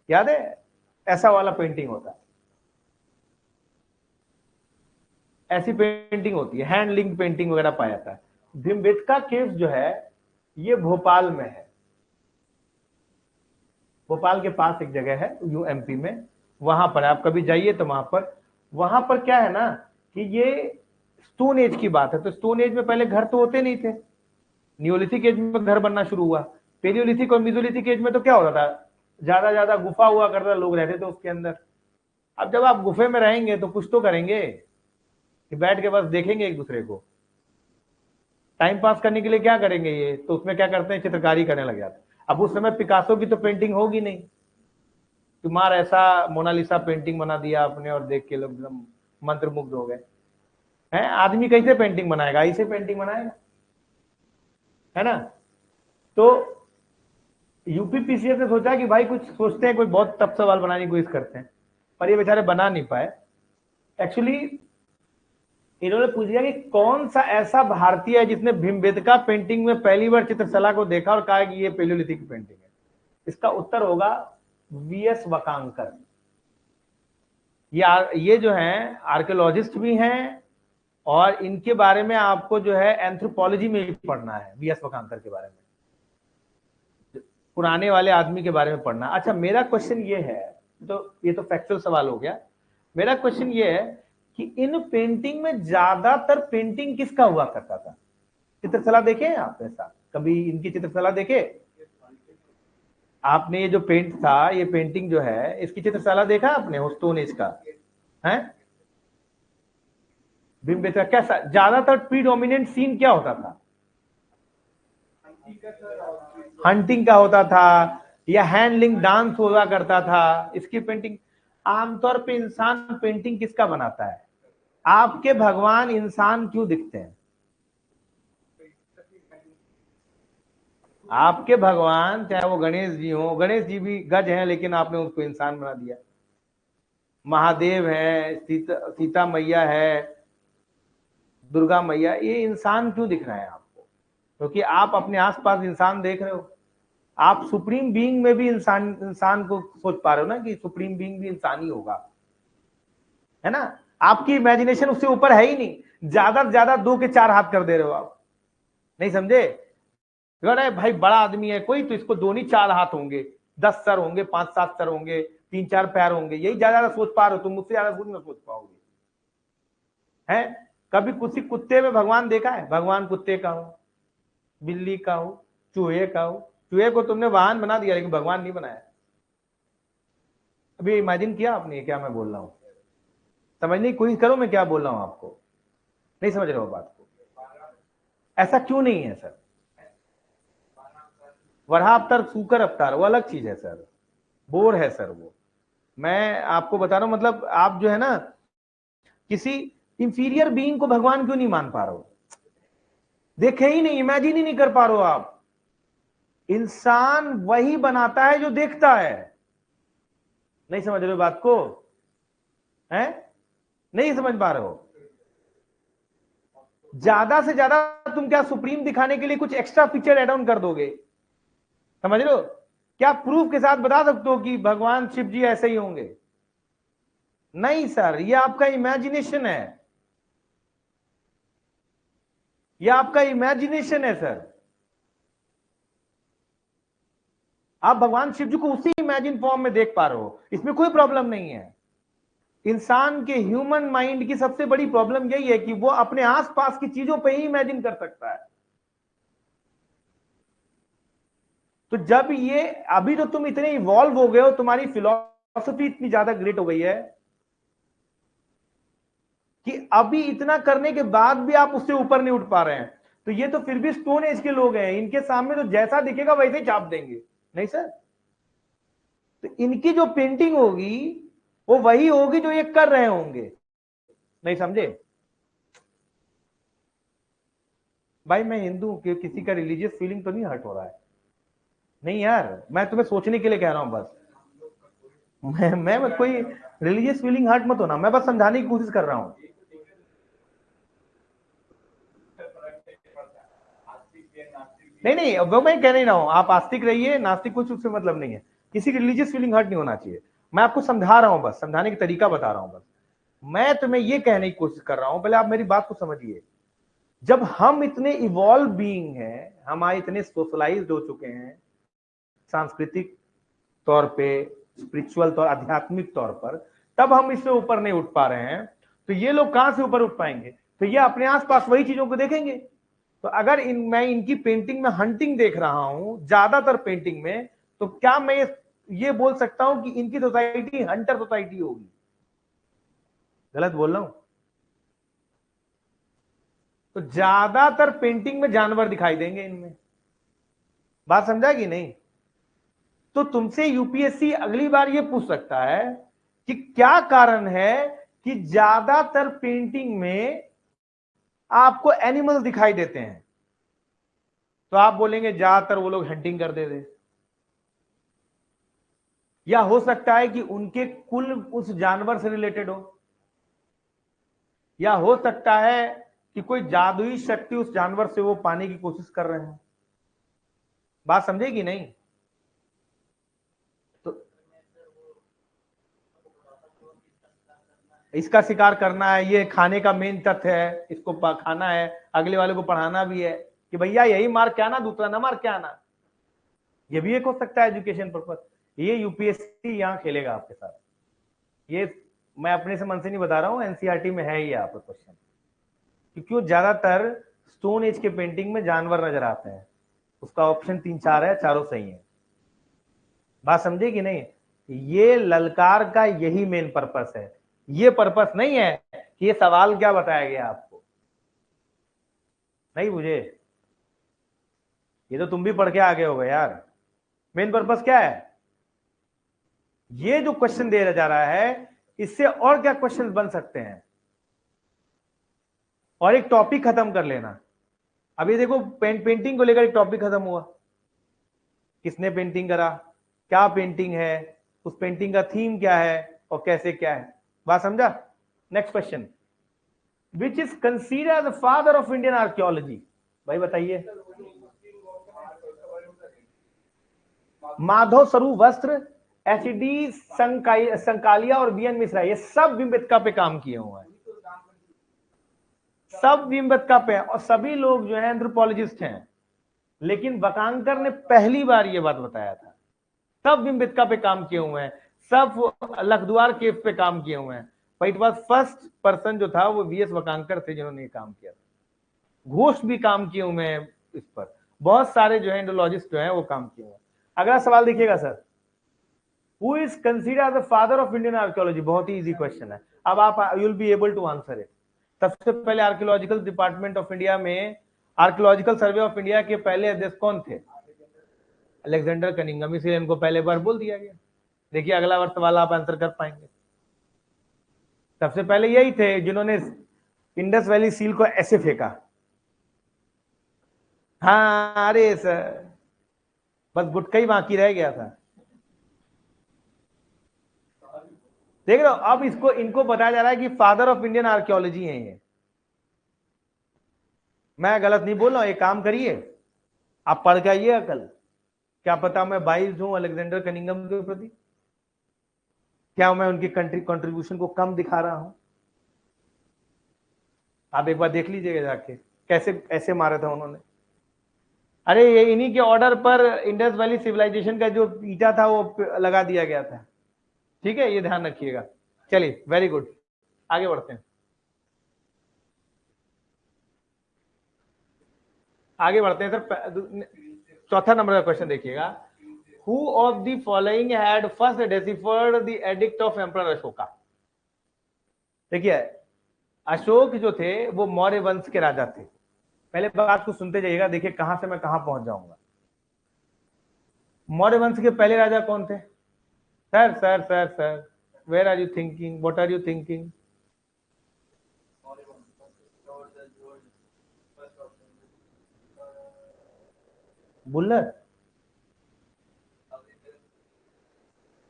याद है? ऐसा वाला पेंटिंग होता है, ऐसी पेंटिंग होती है, हैंड लिंक पेंटिंग वगैरह पाया जाता है। भीमबेटका केव्स जो है ये भोपाल में है, भोपाल के पास एक जगह है यूएमपी में, वहां पर आप कभी जाइए तो वहां पर क्या है ना कि ये स्टोन एज की बात है, तो स्टोन एज में पहले घर तो होते नहीं थे, नियोलिथिक एज में घर बनना शुरू हुआ। पेलियोलिथिक और मेसोलिथिक एज में तो क्या होता था, ज्यादा ज्यादा गुफा हुआ करता, लोग रहते थे उसके अंदर। अब जब आप गुफे में रहेंगे तो कुछ तो करेंगे कि बैठ के बस देखेंगे एक दूसरे को, टाइम पास करने के लिए क्या करेंगे ये, तो उसमें क्या करते हैं, चित्रकारी करने लग जाते हैं। अब उस समय पिकासो की तो पेंटिंग होगी नहीं, तुम्हारा ऐसा मोनालिसा पेंटिंग बना दिया आपने और देख के लोग एकदम मंत्रमुग्ध हो गए हैं। आदमी कैसे पेंटिंग बनाएगा, ऐसे पेंटिंग बनाएगा, है ना? तो यूपीपीसीएस ने सोचा कि भाई कुछ सोचते हैं, कोई बहुत टफ सवाल बनाने की कोशिश करते हैं, पर ये बेचारे बना नहीं पाए। एक्चुअली इन्होंने पूछ लिया कि कौन सा ऐसा भारतीय है जिसने भीमबेटका पेंटिंग में पहली बार चित्रकला को देखा और कहा कि ये पेलियोलिथिक पेंटिंग है। इसका उत्तर होगा वी एस वकांकर। ये जो हैं आर्कियोलॉजिस्ट भी हैं और इनके बारे में आपको जो है एंथ्रोपोलॉजी में भी पढ़ना है, वी एस वकांकर के बारे में, पुराने वाले आदमी के बारे में पढ़ना। अच्छा, मेरा क्वेश्चन ये है, तो ये तो फैक्चुअल सवाल हो गया। मेरा क्वेश्चन ये है कि इन पेंटिंग में ज्यादातर पेंटिंग किसका हुआ करता था? चित्रकला देखे हैं आप? ऐसा कभी इनकी चित्रकला देखे आपने? ये जो पेंट था, ये पेंटिंग जो है, इसकी चित्रकला देखा आपने स्टोन एज का है? भीमबेटका कैसा, ज्यादातर प्रीडोमिनेंट सीन क्या होता था? हंटिंग का होता था या हैंडलिंग डांस हुआ करता था। इसकी पेंटिंग आमतौर पे इंसान पेंटिंग किसका बनाता है? आपके भगवान इंसान क्यों दिखते हैं? आपके भगवान चाहे वो गणेश जी हो, गणेश जी भी गज हैं लेकिन आपने उसको इंसान बना दिया। महादेव है, सीता मैया है, दुर्गा मैया, ये इंसान क्यों दिख रहा है आपको? क्योंकि आप अपने आसपास इंसान देख रहे हो। आप सुप्रीम बीइंग में भी इंसान को सोच पा रहे हो ना कि सुप्रीम बीइंग भी इंसान ही होगा, है ना? आपकी इमेजिनेशन उससे ऊपर है ही नहीं, ज्यादा से ज्यादा 2 के 4 हाथ कर दे रहे हो आप, नहीं समझे? अरे भाई बड़ा आदमी है कोई तो इसको 2 नहीं 4 हाथ होंगे, 10 सर होंगे, 5-7 सर होंगे, 3-4 पैर होंगे, यही ज्यादा सोच पा रहे हो तुम, मुझसे ज्यादा कुछ ना सोच पाओगे। है कभी किसी कुत्ते में भगवान देखा है? भगवान कुत्ते का हो, बिल्ली का हो, चूहे का हो। चूहे को तुमने वाहन बना दिया लेकिन भगवान नहीं बनाया। अभी इमेजिन किया आपने क्या मैं बोल रहा हूं? समझने की कोशिश करो मैं क्या बोल रहा हूं आपको, नहीं समझ रहे हो बात को? ऐसा क्यों नहीं है सर? वराह अवतार सूकर अवतार वो अलग चीज है सर, बोर है सर वो। मैं आपको बता रहा हूं, मतलब आप जो है ना किसी इंफीरियर बीइंग को भगवान क्यों नहीं मान पा रहे हो? देखे ही नहीं, इमेजिन ही नहीं कर पा रहे हो आप। इंसान वही बनाता है जो देखता है, नहीं समझ रहे हो बात को? है नहीं समझ पा रहे हो? ज्यादा से ज्यादा तुम क्या सुप्रीम दिखाने के लिए कुछ एक्स्ट्रा फीचर एड ऑन कर दोगे, समझ रहे हो? क्या प्रूफ के साथ बता सकते हो कि भगवान शिव जी ऐसे ही होंगे? नहीं सर, ये आपका इमेजिनेशन है, ये आपका इमेजिनेशन है सर। आप भगवान शिव जी को उसी इमेजिन फॉर्म में देख पा रहे हो, इसमें कोई प्रॉब्लम नहीं है। इंसान के ह्यूमन माइंड की सबसे बड़ी प्रॉब्लम यही है कि वो अपने आसपास की चीजों पे ही इमेजिन कर सकता है। तो जब ये अभी तो तुम इतने इवॉल्व हो गए हो, तुम्हारी फिलॉसफी इतनी ज्यादा ग्रेट हो गई है कि अभी इतना करने के बाद भी आप उससे ऊपर नहीं उठ पा रहे हैं। तो ये तो फिर भी स्टोन एज के लोग हैं, इनके सामने तो जैसा दिखेगा वैसे ही छाप देंगे, नहीं सर? तो इनकी जो पेंटिंग होगी वो वही होगी जो ये कर रहे होंगे, नहीं समझे? भाई मैं हिंदू हूं कि किसी का रिलीजियस फीलिंग तो नहीं हर्ट हो रहा है? नहीं यार, मैं तुम्हें सोचने के लिए कह रहा हूं बस। मैं कोई रिलीजियस फीलिंग हर्ट मत होना, मैं बस समझाने की कोशिश कर रहा हूं। नहीं नहीं, वो मैं कह नहीं रहा हूं, आप आस्तिक रहिए, नास्तिक कुछ उससे मतलब नहीं है, किसी की रिलीजियस फीलिंग हर्ट नहीं होना चाहिए। मैं आपको समझा रहा हूं, बस समझाने का तरीका बता रहा हूं बस। मैं तुम्हें ये कहने की कोशिश कर रहा हूं, पहले आप मेरी बात को समझिए। जब हम इतने इवॉल्व बीइंग हैं, हमारे इतने सोशलाइज्ड हो चुके हैं सांस्कृतिक तौर पे, स्पिरिचुअल तौर, आध्यात्मिक तौर पर, तब हम इससे ऊपर नहीं उठ पा रहे हैं। तो ये लोग कहां से ऊपर उठ पाएंगे? तो ये अपने आसपास वही चीजों को देखेंगे। तो अगर मैं इनकी पेंटिंग में हंटिंग देख रहा हूं, ज्यादातर पेंटिंग में, तो क्या मैं ये बोल सकता हूं कि इनकी सोसाइटी हंटर सोसाइटी होगी? गलत बोल रहा हूं? तो ज्यादातर पेंटिंग में जानवर दिखाई देंगे इनमें, बात समझा कि नहीं? तो तुमसे यूपीएससी अगली बार ये पूछ सकता है कि क्या कारण है कि ज्यादातर पेंटिंग में आपको एनिमल दिखाई देते हैं? तो आप बोलेंगे ज्यादातर वो लोग हंटिंग करते थे, या हो सकता है कि उनके कुल उस जानवर से रिलेटेड हो, या हो सकता है कि कोई जादुई शक्ति उस जानवर से वो पाने की कोशिश कर रहे हैं। बात समझे कि नहीं? तो इसका शिकार करना है, ये खाने का मेन तथ्य है, इसको खाना है, अगले वाले को पढ़ाना भी है कि भैया यही मार के आना, दूसरा ना मार के आना। ये भी एक हो सकता है एजुकेशन पर्पस। ये यूपीएससी यहां खेलेगा आपके साथ, ये मैं अपने से मन से नहीं बता रहा हूं, एनसीईआरटी में है ये आपका क्वेश्चन। क्योंकि वो ज्यादातर स्टोन एज के पेंटिंग में जानवर नजर आते हैं, उसका ऑप्शन 3-4 है, चारों सही है। बात समझे कि नहीं? ये ललकार का यही मेन पर्पस है, ये पर्पस नहीं है कि ये सवाल क्या बताया गया आपको, नहीं बुझे? ये तो तुम भी पढ़ के आगे हो गए यार। मेन पर्पस क्या है? ये जो क्वेश्चन दिया जा रहा है, इससे और क्या क्वेश्चन बन सकते हैं? और एक टॉपिक खत्म कर लेना। अभी देखो पेंटिंग को लेकर एक टॉपिक खत्म हुआ, किसने पेंटिंग करा, क्या पेंटिंग है, उस पेंटिंग का थीम क्या है और कैसे क्या है। बात समझा? Next question, which is considered the father of Indian archaeology? भाई बताइए। माधव स्वरूप वस्त्र, एचडी संकालिया और बीएन मिश्रा, ये सब विम्बेटका पे काम किए हुए हैं, सब विम्बेटका पे, और सभी लोग जो है एंथ्रोपोलॉजिस्ट हैं। लेकिन वकांकर ने पहली बार ये बात बताया था। सब विम्बेटका पे काम किए हुए हैं, सब लखद्वार केव पे काम किए हुए हैं, पर इट वॉज फर्स्ट पर्सन जो था वो वीएस वकांकर थे जिन्होंने काम किया था। घोष भी काम किए हुए हैं इस पर, बहुत सारे जो है इंडोलॉजिस्ट जो है वो काम किए हुए हैं। अगला सवाल देखिएगा sir, who is considered the father of Indian archaeology? बहुत ही इजी क्वेश्चन है, अब आप you will be able to answer it. सबसे पहले आर्कियोलॉजिकल डिपार्टमेंट ऑफ इंडिया में, आर्कियोलॉजिकल सर्वे ऑफ इंडिया के पहले अध्यक्ष कौन थे? अलेक्जेंडर कनिंगम, इसलिए इनको पहले बार बोल दिया गया। देखिए अगला वर्ष सवाल आप आंसर कर पाएंगे। सबसे पहले यही थे जिन्होंने इंडस वैली सील को ऐसे फेंका। हाँ अरे सर, बस गुटका ही बाकी रह गया था। देख रहे हो, अब इसको इनको बताया जा रहा है कि फादर ऑफ इंडियन आर्कियोलॉजी है ये। मैं गलत नहीं बोल रहा हूं, एक काम करिए, आप पढ़ के आइए कल, क्या पता मैं बाइज हूं अलेक्जेंडर कनिंघम के प्रति, क्या मैं उनकी कंट्री कंट्रीब्यूशन को कम दिखा रहा हूं? आप एक बार देख लीजिएगा जाके, कैसे ऐसे मारा था उन्होंने। अरे ये इन्हीं के ऑर्डर पर इंडस वैली सिविलाइजेशन का जो ईटा था वो लगा दिया गया था। ठीक है, ये ध्यान रखिएगा। चलिए, वेरी गुड, आगे बढ़ते हैं। आगे बढ़ते हैं सर। चौथा नंबर का क्वेश्चन देखिएगा, who of the following had first deciphered the edict of emperor Ashoka? देखिए, अशोक जो थे वो मौर्य वंश के राजा थे। पहले बात को सुनते जाइएगा, देखिए कहां से मैं कहां पहुंच जाऊंगा। मौर्य वंश के पहले राजा कौन थे? Sir sir sir sir, where are you thinking, what are you thinking? Buhler.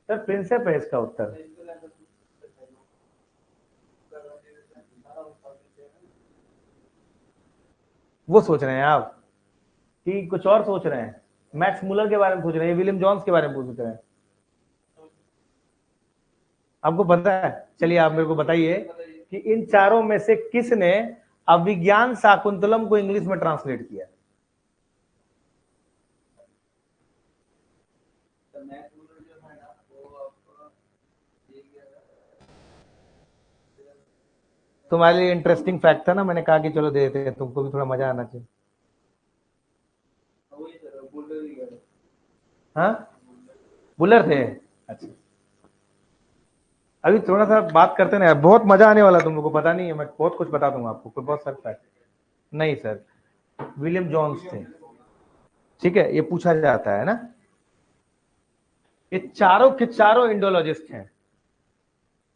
Sir Prinsep है इसका उत्तर। वो सोच रहे हैं आप कि कुछ और सोच रहे हैं? मैक्स मुलर के बारे में सोच रहे हैं, विलियम जॉन्स के बारे में सोच रहे हैं? आपको पता है? चलिए आप मेरे को बताइए कि इन चारों में से किसने अभिज्ञान शाकुंतलम को इंग्लिश में ट्रांसलेट किया? तुम्हारे लिए इंटरेस्टिंग फैक्ट था ना, मैंने कहा कि चलो दे देते हैं, तुमको भी थोड़ा मजा आना चाहिए। हाँ, बुलर थे। अच्छा, अभी थोड़ा सा बात करते ना, बहुत मजा आने वाला, तुम लोग को पता नहीं है, मैं बहुत कुछ बता दूंगा आपको, कोई बहुत सारे फैक्ट। नहीं सर, विलियम जॉन्स थे। ठीक है, ये पूछा जाता है ना। ये चारों के चारों इंडोलॉजिस्ट हैं।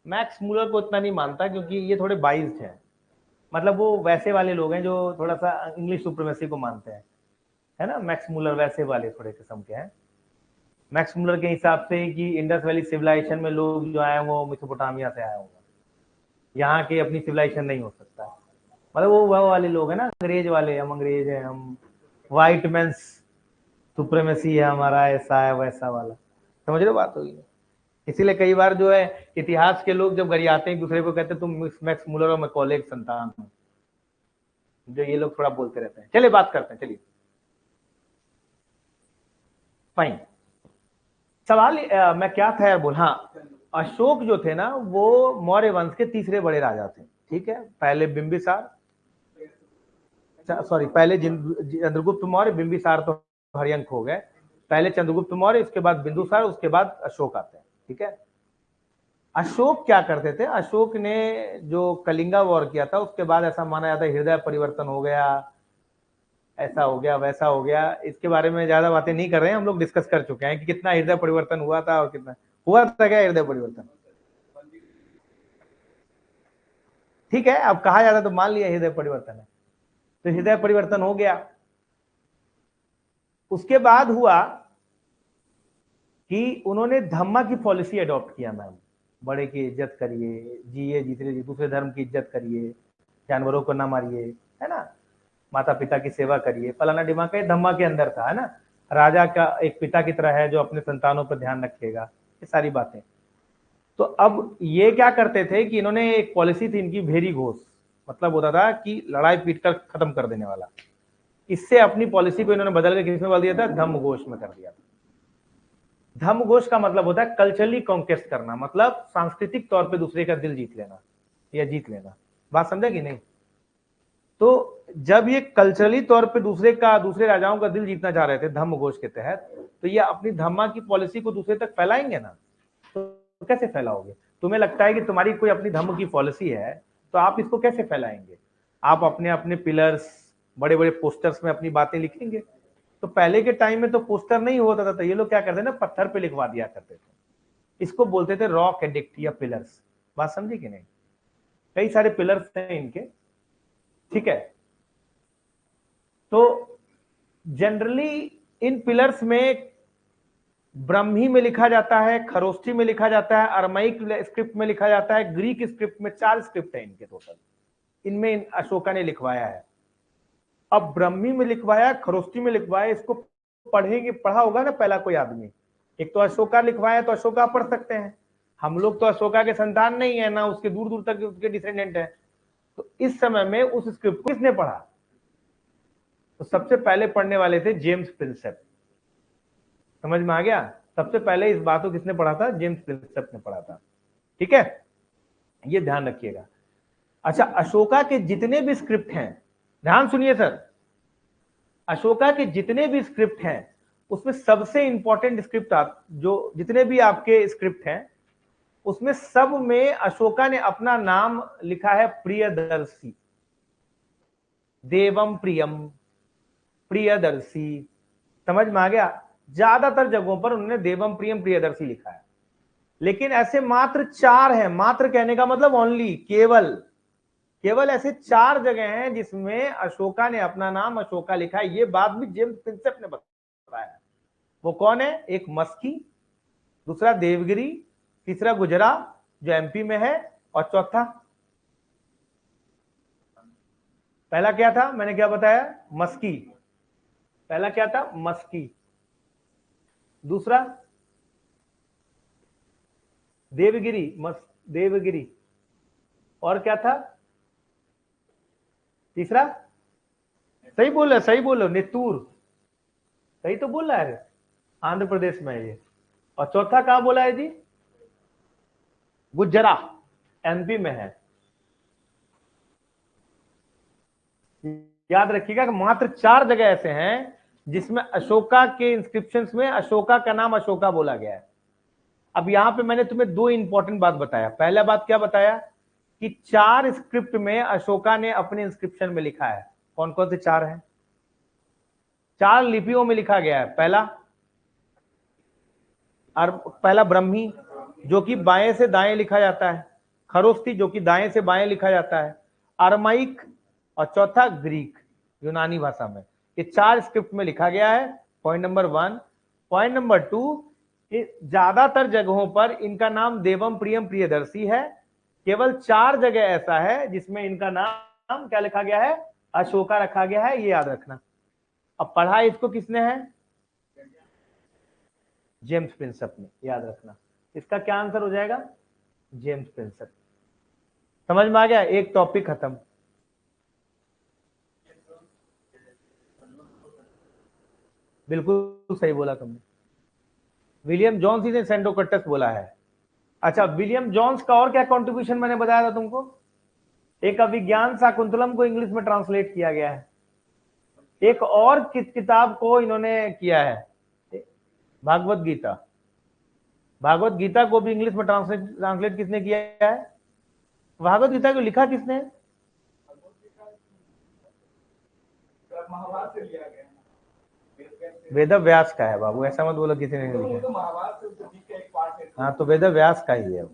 मैक्स मूलर को इतना नहीं मानता क्योंकि ये थोड़े बाइज्ड हैं, मतलब वो वैसे वाले लोग हैं जो थोड़ा सा इंग्लिश सुप्रीमेसी को मानते हैं, है ना। मैक्स मूलर वैसे वाले थोड़े किस्म के हैं। मैक्स मूलर के हिसाब से कि इंडस वैली सिविलाइजेशन में लोग जो आए वो मेसोपोटामिया से आए होंगे, यहाँ के अपनी सिविलाइजेशन नहीं हो सकता। मतलब वो वाले लोग हैं ना, अंग्रेज वाले, हम अंग्रेज हैं, हम व्हाइट मैन सुप्रीमेसी है हमारा, ऐसा है वैसा वाला, समझ रहे हो बात होगी। इसीलिए कई बार जो है इतिहास के लोग जब गरियाते हैं एक दूसरे को, कहते हैं तुम मैक्स मूलर और मैकॉले एक संतान हो, जो ये लोग थोड़ा बोलते रहते हैं। चलिए बात करते हैं, चलिए फाइन। सवाल मैं क्या था यार बोल, हाँ, अशोक जो थे ना वो मौर्य वंश के तीसरे बड़े राजा थे। ठीक है, पहले बिंबिसार, सॉरी पहले चंद्रगुप्त मौर्य, बिंबिसार तो हरियंक हो गए, पहले चंद्रगुप्त मौर्य, उसके बाद बिंदुसार, उसके बाद अशोक आते हैं। ठीक है, अशोक क्या करते थे, अशोक ने जो कलिंगा वॉर किया था उसके बाद ऐसा माना जाता है हृदय परिवर्तन हो गया, ऐसा हो गया वैसा हो गया। इसके बारे में ज्यादा बातें नहीं कर रहे हैं, हम लोग डिस्कस कर चुके हैं कि कितना हृदय परिवर्तन हुआ था और कितना हुआ था, क्या हृदय परिवर्तन। ठीक है, अब कहा जाता तो मान लिया हृदय परिवर्तन है, तो हृदय परिवर्तन हो गया। उसके बाद हुआ कि उन्होंने धम्मा की पॉलिसी अडॉप्ट किया मैम, बड़े की इज्जत करिए, जिए जितने दूसरे धर्म की इज्जत करिए, जानवरों को ना मारिए, है ना, माता पिता की सेवा करिए, फलाना डिमांड का धम्मा के अंदर था, है ना। राजा का एक पिता की तरह है जो अपने संतानों पर ध्यान रखेगा, ये सारी बातें। तो अब ये क्या करते थे कि इन्होंने एक पॉलिसी थी इनकी, भेरी घोष, मतलब होता था कि लड़ाई पीट कर खत्म कर देने वाला। इससे अपनी पॉलिसी को इन्होंने बदल के किसमें बदल दिया था, धम्म घोष में कर दिया था। धम्म घोष का मतलब होता है कल्चरली कॉन्क्वेस्ट करना, मतलब सांस्कृतिक तौर पे दूसरे का दिल जीत लेना या जीत लेना। बात समझा कि नहीं? तो जब ये कल्चरली तौर पे दूसरे राजाओं का दिल जीतना चाह रहे थे धम्म घोष के तहत, तो ये अपनी धम्मा की पॉलिसी को दूसरे तक फैलाएंगे ना, तो कैसे फैलाओगे? तुम्हें लगता है कि तुम्हारी कोई अपनी धम्म की पॉलिसी है, तो आप इसको कैसे फैलाएंगे? आप अपने अपने पिलर्स, बड़े बड़े पोस्टर्स में अपनी बातें लिखेंगे। तो पहले के टाइम में तो पोस्टर नहीं होता था, तो ये लोग क्या करते ना, पत्थर पे लिखवा दिया करते थे। इसको बोलते थे रॉक एडिक्ट या पिलर्स। बात समझे कि नहीं? कई सारे पिलर्स हैं इनके। ठीक है, तो जनरली इन पिलर्स में ब्रह्मी में लिखा जाता है, खरोष्ठी में लिखा जाता है, अरमाइक स्क्रिप्ट में लिखा जाता है, ग्रीक स्क्रिप्ट में, 4 स्क्रिप्ट है इनके टोटल, इनमें अशोका ने लिखवाया है। अब ब्रह्मी में लिखवाया, खरोष्टी में लिखवाया, इसको पढ़ेंगे, पढ़ा होगा ना पहला कोई आदमी। एक तो अशोका लिखवाया तो अशोका पढ़ सकते हैं, हम लोग तो अशोका के संतान नहीं है ना, उसके दूर दूर तक उसके डिसेंडेंट है। तो इस समय में उस स्क्रिप्ट को किसने पढ़ा? तो सबसे पहले पढ़ने वाले थे जेम्स प्रिंसेप। समझ में आ गया? सबसे पहले इस बात को किसने पढ़ा था? जेम्स प्रिंसेप ने पढ़ा था। ठीक है, ये ध्यान रखिएगा। अच्छा, अशोका के जितने भी स्क्रिप्ट हैं, ध्यान सुनिए सर, अशोका के जितने भी स्क्रिप्ट हैं उसमें सबसे इंपॉर्टेंट स्क्रिप्ट जो जितने भी आपके स्क्रिप्ट हैं उसमें सब में अशोका ने अपना नाम लिखा है प्रियदर्शी, देवम प्रियम, प्रियदर्शी। समझ में आ गया? ज्यादातर जगहों पर उन्होंने देवम प्रियम प्रियदर्शी लिखा है, लेकिन ऐसे मात्र 4 हैं, मात्र कहने का मतलब ओनली, केवल केवल ऐसे 4 जगह हैं जिसमें अशोका ने अपना नाम अशोका लिखा है। ये बात भी जेम्स प्रिंसेप ने बताया। वो कौन है? एक मस्की, दूसरा देवगिरी, तीसरा गुजरात जो एमपी में है, और चौथा, पहला क्या था मैंने क्या बताया? मस्की। पहला क्या था? मस्की। दूसरा देवगिरी, देवगिरी। और क्या था तीसरा? सही बोल, सही बोलो, नित्तूर। सही तो बोल रहा है, आंध्र प्रदेश में है ये। और चौथा कहां बोला है जी? गुजरात, एमपी में है। याद रखिएगा कि मात्र 4 जगह ऐसे हैं जिसमें अशोका के इंस्क्रिप्शंस में अशोका का नाम अशोका बोला गया है। अब यहां पे मैंने तुम्हें 2 इंपॉर्टेंट बात बताया। पहला बात क्या बताया? कि 4 स्क्रिप्ट में अशोका ने अपने इंस्क्रिप्शन में लिखा है। कौन कौन से 4 हैं? 4 लिपियों में लिखा गया है। पहला ब्रह्मी, जो कि बाएं से दाएं लिखा जाता है। खरोष्टी, जो कि दाएं से बाएं लिखा जाता है। अरमाइक, और चौथा ग्रीक, यूनानी भाषा में। ये 4 स्क्रिप्ट में लिखा गया है। Point number 1। पॉइंट नंबर 2, ज्यादातर जगहों पर इनका नाम देवम प्रियम प्रियदर्शी है। केवल 4 जगह ऐसा है जिसमें इनका नाम क्या लिखा गया है? अशोका रखा गया है। ये याद रखना। अब पढ़ा इसको किसने है? जेम्स प्रिंसेप ने, याद रखना। इसका क्या आंसर हो जाएगा? James Prinsep. समझ में आ गया? एक टॉपिक खत्म। बिल्कुल सही बोला तुमने, विलियम जॉन्स ही ने सेंडोकट्टस बोला है। अच्छा, विलियम जॉन्स का और क्या कंट्रीब्यूशन मैंने बताया था तुमको? एक अभिज्ञान शाकुंतलम को इंग्लिश में ट्रांसलेट किया गया है। एक और किताब को इन्होंने किया है, भागवत गीता। भागवत गीता को भी इंग्लिश में ट्रांसलेट किसने किया है? भागवत गीता को लिखा किसने है? वेद व्यास का है बाबू, ऐसा मत बोलो किसी ने नहीं लिखा। हाँ, तो वेद व्यास का ही है वो।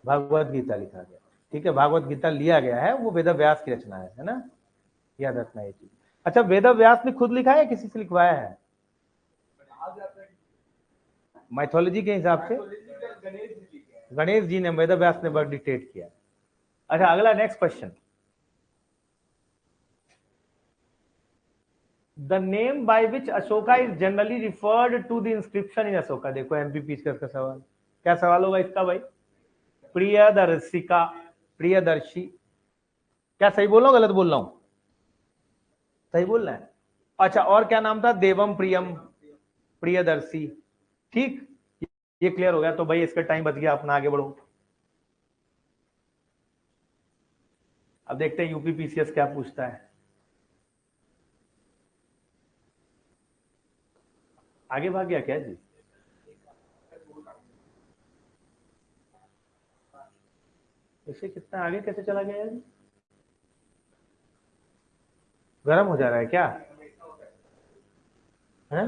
भागवत गीता लिखा गया, ठीक है, भागवत गीता लिया गया है, वो वेद व्यास की रचना है ना, याद रखना ये चीज। अच्छा, वेद व्यास ने खुद लिखा है, किसी से लिखवाया है? माइथोलॉजी के हिसाब से गणेश जी ने, वेद व्यास ने वर्क डिक्टेट किया। अच्छा, अगला next question. The name by which Ashoka is generally referred to the inscription in Ashoka. देखो एमपीपी का सवाल, क्या सवाल होगा इसका भाई? प्रियदर्शिका, प्रियदर्शी। क्या सही बोल रहा हूं, गलत बोल रहा हूं? सही बोल रहा है। अच्छा, और क्या नाम था? देवम प्रियम प्रियदर्शी। ठीक, ये क्लियर हो गया। तो भाई इसका टाइम बच गया, अपना आगे बढ़ो। अब देखते हैं यूपी पीसीएस क्या पूछता है। आगे भाग गया क्या जी? इसे कितना आगे कैसे चला गया जी? गर्म हो जा रहा है क्या है?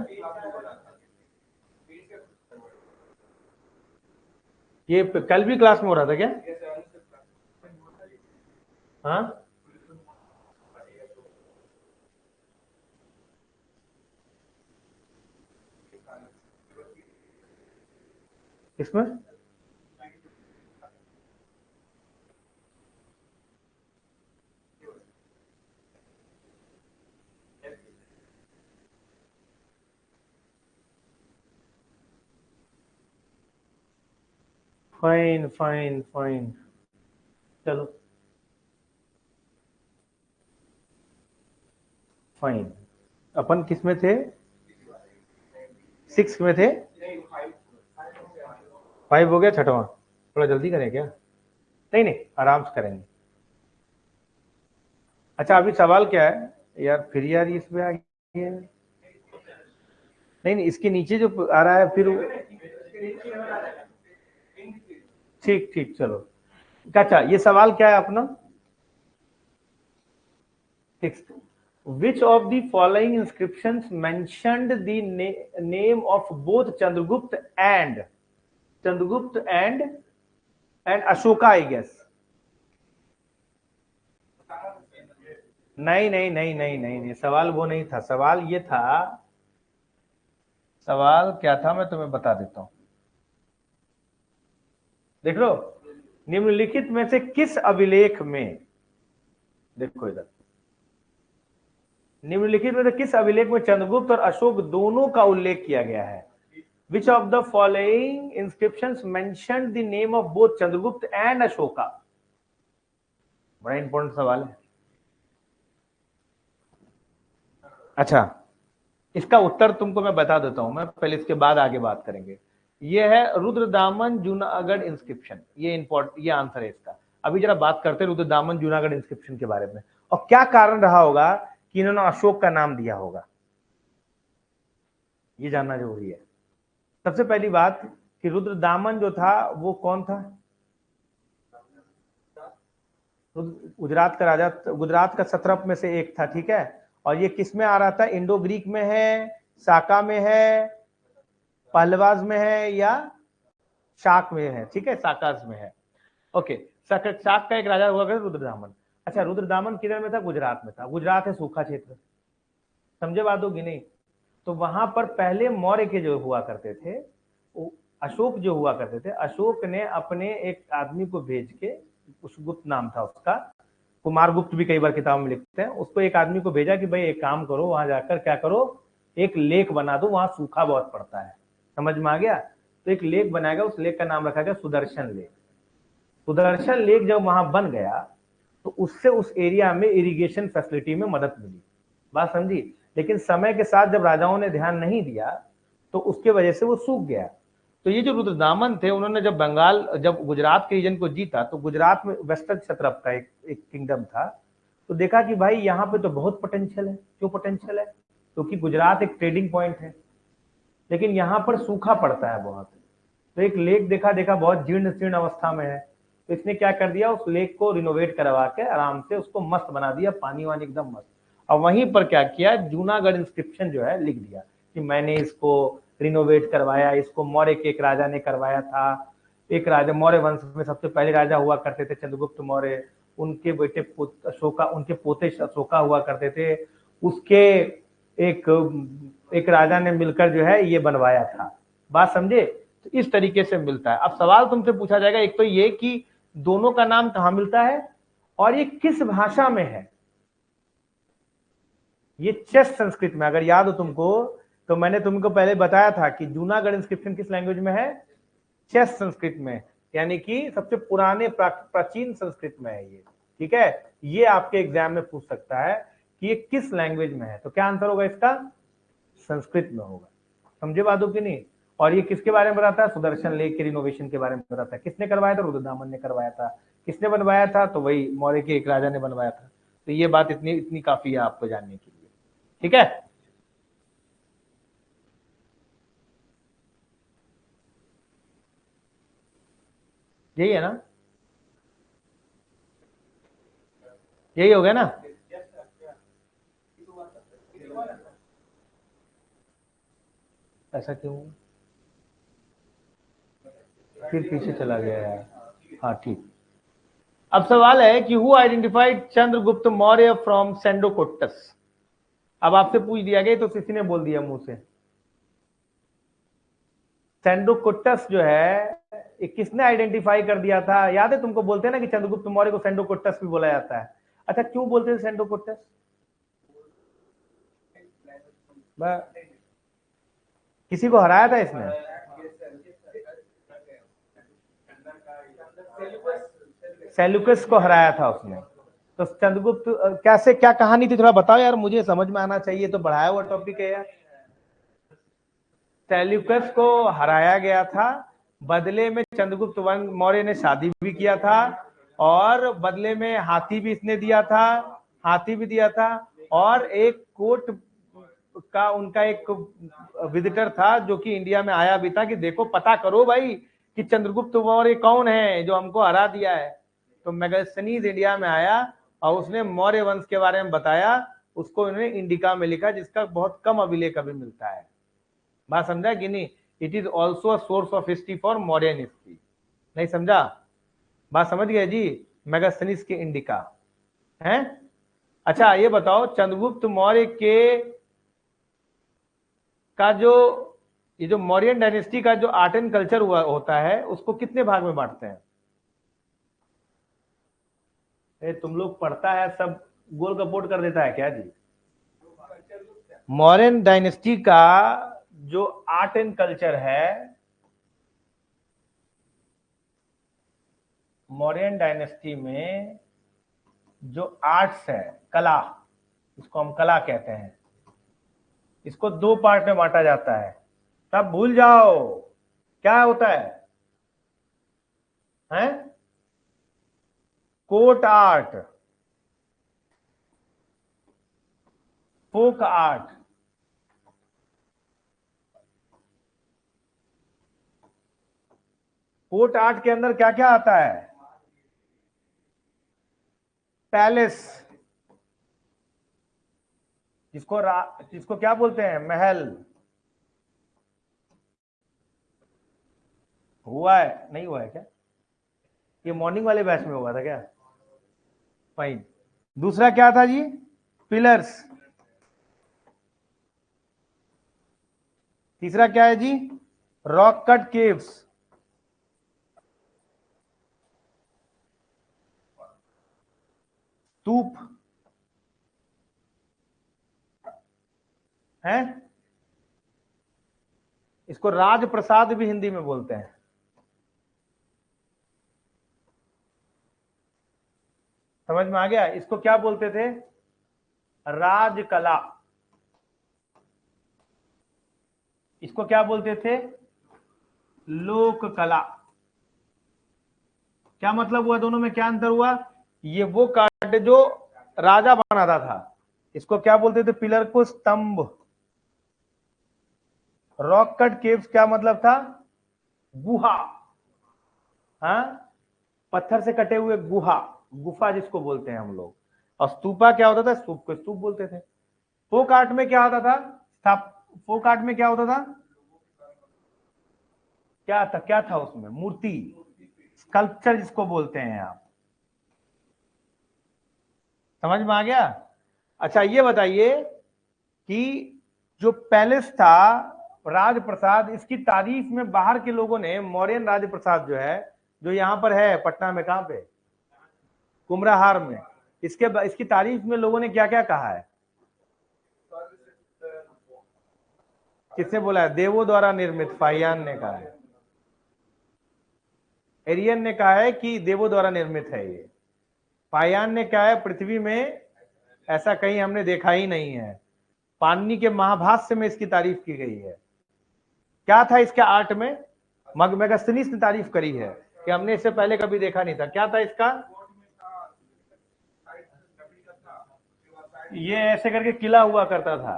ये कल भी क्लास में हो रहा था क्या? हाँ, इसमें फाइन फाइन फाइन, चलो फाइन। अपन किस में थे? 6 में थे, 5 हो गया, छठवां। थोड़ा जल्दी करें क्या? नहीं नहीं, आराम से करेंगे। अच्छा अभी सवाल क्या है यार, फिर यार इसमें आ गया। नहीं नहीं, इसके नीचे जो आ रहा है फिर ठीक ठीक, चलो। अच्छा ये सवाल क्या है अपना? 6, which of the following inscriptions mentioned the name of both Chandragupta and Ashoka, I guess? नहीं नहीं नहीं नहीं नहीं नहीं, सवाल वो नहीं था। सवाल ये था, सवाल क्या था मैं तुम्हें बता देता हूं। देख लो, निम्नलिखित में से किस अभिलेख में, देखो इधर, निम्नलिखित में से किस अभिलेख में चंद्रगुप्त और अशोक दोनों का उल्लेख किया गया है? Which of the following inscriptions mentioned the name of both Chandragupta and Ashoka? बड़ा इंपॉर्टेंट सवाल है। अच्छा इसका उत्तर तुमको मैं बता देता हूं, मैं पहले इसके बाद आगे बात करेंगे। ये है रुद्रदामन जूनागढ़ इंस्क्रिप्शन, ये इंपॉर्टेंट, ये आंसर है इसका। अभी जरा बात करते हैं रुद्रदामन जूनागढ़ इंस्क्रिप्शन के बारे में, और क्या कारण रहा होगा कि इन्होंने अशोक का नाम दिया होगा, ये जानना जरूरी है। सबसे पहली बात कि रुद्रदामन जो था वो कौन था? गुजरात का राजा, गुजरात का सत्रप में से एक था, ठीक है। और ये किस में आ रहा था? इंडो ग्रीक में है, साका में है, पहलवाज में है, या शाक में है, ठीक है, साकास में है। ओके, शाक का एक राजा हुआ करता रुद्रदामन। अच्छा रुद्रदामन किधर में था? गुजरात में था। गुजरात है सूखा क्षेत्र, समझे बात होगी नहीं? तो वहां पर पहले मौर्य के जो हुआ करते थे, अशोक जो हुआ करते थे, अशोक ने अपने एक आदमी को भेज के, कुशगुप्त नाम था उसका, कुमार गुप्त भी कई बार किताब में लिखते हैं, उसको एक आदमी को भेजा कि भाई एक काम करो, वहां जाकर क्या करो, एक लेक बना दो, वहां सूखा बहुत पड़ता है। समझ में आ गया? तो एक लेक बनाएगा, उस लेक का नाम रखा गया सुदर्शन लेक। सुदर्शन लेक जब वहां बन गया तो उससे उस एरिया में इरिगेशन फैसिलिटी में मदद मिली, बात समझी। लेकिन समय के साथ जब राजाओं ने ध्यान नहीं दिया तो उसके वजह से वो सूख गया। तो ये जो रुद्रदामन थे, उन्होंने जब बंगाल, जब गुजरात के रीजन को जीता, तो गुजरात में वेस्टर्न क्षत्रप का एक किंगडम था, तो देखा कि भाई यहाँ पे तो बहुत पोटेंशियल है। क्यों पोटेंशियल है? क्योंकि गुजरात एक ट्रेडिंग पॉइंट है, लेकिन यहाँ पर सूखा पड़ता है बहुत। तो एक लेक देखा, देखा बहुत जीर्ण शीर्ण अवस्था में है, तो इसने क्या कर दिया, उस लेक को रिनोवेट करवा के आराम से उसको मस्त बना दिया, पानी वानी एकदम मस्त। और वहीं पर क्या किया, जूनागढ़ इंस्क्रिप्शन जो है लिख दिया कि मैंने इसको रिनोवेट करवाया, इसको मौर्य के एक राजा ने करवाया था। एक राजा, मौर्य वंश में सबसे पहले राजा हुआ करते थे चंद्रगुप्त मौर्य, उनके बेटे अशोका, उनके पोते अशोका हुआ करते थे, उसके एक एक राजा ने मिलकर जो है ये बनवाया था। बात समझे? तो इस तरीके से मिलता है। अब सवाल तुमसे पूछा जाएगा, एक तो ये कि दोनों का नाम कहां मिलता है और ये किस भाषा में है। ये चेस संस्कृत में, अगर याद हो तुमको, तो मैंने तुमको पहले बताया था कि जूनागढ़ इंस्क्रिप्शन किस लैंग्वेज में है? चेस संस्कृत में, यानी कि सबसे पुराने प्राचीन संस्कृत में है ये, ठीक है। ये आपके एग्जाम में पूछ सकता है कि ये किस लैंग्वेज में है, तो क्या आंसर होगा इसका? संस्कृत में होगा। समझे बात हो कि नहीं? और ये किसके बारे में बताता है? सुदर्शन लेक के रिनोवेशन के बारे में बताता है। किसने करवाया था? रुद्रदामन ने करवाया था। किसने बनवाया था? तो वही मौर्य के एक राजा ने बनवाया था। तो ये बात इतनी इतनी काफी है आपको जानने के लिए, ठीक है। यही है ना, यही हो गया ना? ऐसा क्यों? फिर पीछे चला गया यार। हाँ ठीक। अब सवाल है कि who identified Chandragupta Maurya from Sandrocottus. अब आपसे पूछ दिया गया तो किसी ने बोल दिया मुंह से। सेंडोकोट्टस जो है, ये किसने आइडेंटिफाई कर दिया था? याद है तुमको? बोलते हैं ना कि चंद्रगुप्त मौर्य को सेंडोकोट्टस भी बोला जाता है। अच्छा क्यों बोलते थे सेंडोकोट्टस? किसी को हराया था इसने? सेल्यूकस को हराया था उसने। तो चंद्रगुप्त कैसे, क्या कहानी थी थोड़ा बताओ यार, मुझे समझ में आना चाहिए, तो बढ़ाया हुआ टॉपिक है यार। सेल्यूकस को हराया गया था, बदले में चंद्रगुप्त मौर्य ने शादी भी किया था, और बदले में हाथी भी इसने दिया था, हाथी भी दिया था, और एक कोर्ट का उनका एक विजिटर था जो कि इंडिया में आया भी था कि देखो पता करो भाई कि चंद्रगुप्त मौर्य कौन है जो हमको हरा दिया है। तो मेगास्थनीज इंडिया में आया और उसने मौर्य वंश के बारे में बताया, उसको उन्होंने इंडिका में लिखा, जिसका बहुत कम अभिलेख अभी मिलता है। बात समझा कि नहीं? It is also a source of history for Mauryan history. नहीं समझा? बात समझ गए जी? मेगास्थनीज के इंडिका है। अच्छा ये बताओ, चंद्रगुप्त मौर्य के का जो ये जो मौर्यन डायनेस्टी का जो आर्ट एंड कल्चर हुआ होता है उसको कितने भाग में बांटते हैं? तुम लोग पढ़ता है सब गोल कपोट कर देता है क्या जी? मौर्यन डायनेस्टी का जो आर्ट एंड कल्चर है, मौर्यन डायनेस्टी में जो आर्ट्स है, कला, इसको हम कला कहते हैं, इसको दो पार्ट में बांटा जाता है। तब भूल जाओ क्या होता है? Court art, folk art. Court art के अंदर क्या क्या आता है? पैलेस, जिसको क्या बोलते हैं? महल। हुआ है नहीं हुआ है क्या? ये मॉर्निंग वाले बैच में हुआ था क्या? फाइन। दूसरा क्या था जी? पिलर्स। तीसरा क्या है जी? Rock cut caves. स्तूप है, इसको राजप्रसाद भी हिंदी में बोलते हैं। समझ में आ गया? इसको क्या बोलते थे? राजकला। इसको क्या बोलते थे? लोक कला। क्या मतलब हुआ? दोनों में क्या अंतर हुआ? ये वो कार्ड जो राजा बनाता था, इसको क्या बोलते थे? पिलर को स्तंभ। रॉक कट केव्स क्या मतलब था? गुहा। हाँ, पत्थर से कटे हुए गुहा, गुफा जिसको बोलते हैं हम लोग। और स्तूपा क्या होता था? स्तूप को स्तूप बोलते थे। फोक आर्ट में क्या होता था? फोक आर्ट में क्या होता था? क्या था उसमें? मूर्ति, स्कल्पचर जिसको बोलते हैं आप। समझ में आ गया? अच्छा ये बताइए कि जो पैलेस था राजप्रसाद, इसकी तारीफ में बाहर के लोगों ने मौर्यन राजप्रसाद जो है, जो यहां पर है पटना में, कहां पे? कुमराहार में। इसकी तारीफ में लोगों ने क्या क्या कहा है? किसने बोला है? देवों द्वारा निर्मित, फाइयान ने कहा है। एरियन ने कहा है कि देवों द्वारा निर्मित है ये। फाइयान ने कहा है पृथ्वी में ऐसा कहीं हमने देखा ही नहीं है। पाणिनि के महाभाष्य में इसकी तारीफ की गई है। क्या था इसके आर्ट में? मेगास्थनीज ने तारीफ करी है कि हमने इससे पहले कभी देखा नहीं था। क्या था इसका? ये ऐसे करके किला हुआ करता था।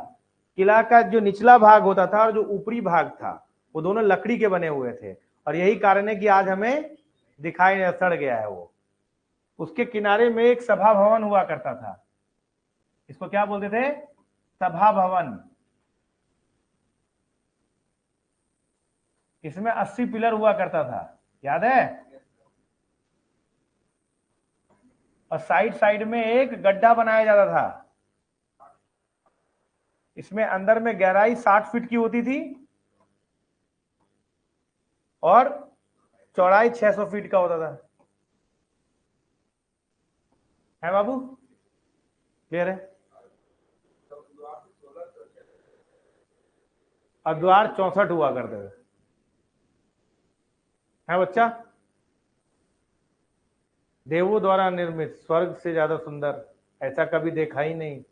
किला का जो निचला भाग होता था और जो ऊपरी भाग था, वो दोनों लकड़ी के बने हुए थे, और यही कारण है कि आज हमें दिखाई नहीं, सड़ गया है वो। उसके किनारे में एक सभा भवन हुआ करता था, इसको क्या बोलते थे? सभा भवन। इसमें 80 पिलर हुआ करता था, याद है? और साइड साइड में एक गड्ढा बनाया जाता था। इसमें अंदर में गहराई 60 फीट की होती थी और चौड़ाई 600 फीट का होता था। है बाबू? क्लियर है? और द्वार 64 हुआ करते थे। है बच्चा? देवों द्वारा निर्मित, स्वर्ग से ज्यादा सुंदर ऐसा कभी देखा ही नहीं।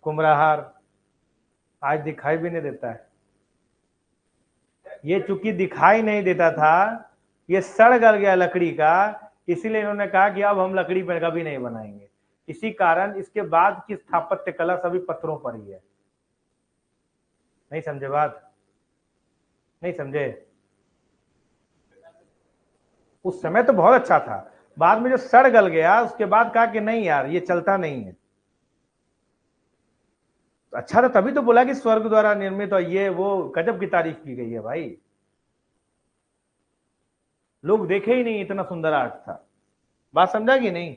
कुम्हरार आज दिखाई भी नहीं देता है। ये चूंकि दिखाई नहीं देता था, ये सड़ गल गया लकड़ी का, इसीलिए इन्होंने कहा कि अब हम लकड़ी पर कभी नहीं बनाएंगे। इसी कारण इसके बाद की स्थापत्य कला सभी पत्थरों पर ही है। नहीं समझे बात? नहीं समझे? उस समय तो बहुत अच्छा था, बाद में जो सड़ गल गया उसके बाद कहा कि नहीं यार ये चलता नहीं है। अच्छा था तभी तो बोला कि स्वर्ग द्वारा निर्मित, और ये वो गजब की तारीफ की गई है भाई। लोग देखे ही नहीं, इतना सुंदर आर्ट था। बात समझा कि नहीं?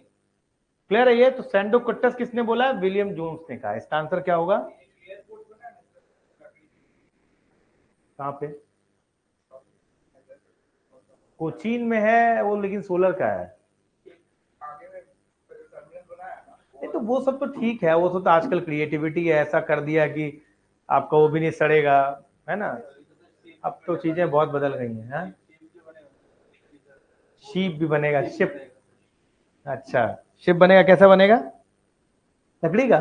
क्लियर है ये? तो सैंडो कट्टस किसने बोला? विलियम जोन्स ने कहा। इसका आंसर क्या होगा? कहां पे? कोचीन में है वो, लेकिन सोलर का है। नहीं तो वो सब तो ठीक है, वो सब तो आजकल क्रिएटिविटी है, ऐसा कर दिया कि आपका वो भी नहीं सड़ेगा, है ना। अब तो चीजें बहुत बदल गई हैं। हाँ? शीप भी बनेगा, शिप। अच्छा, शिप बनेगा, कैसा बनेगा? लकड़ी का?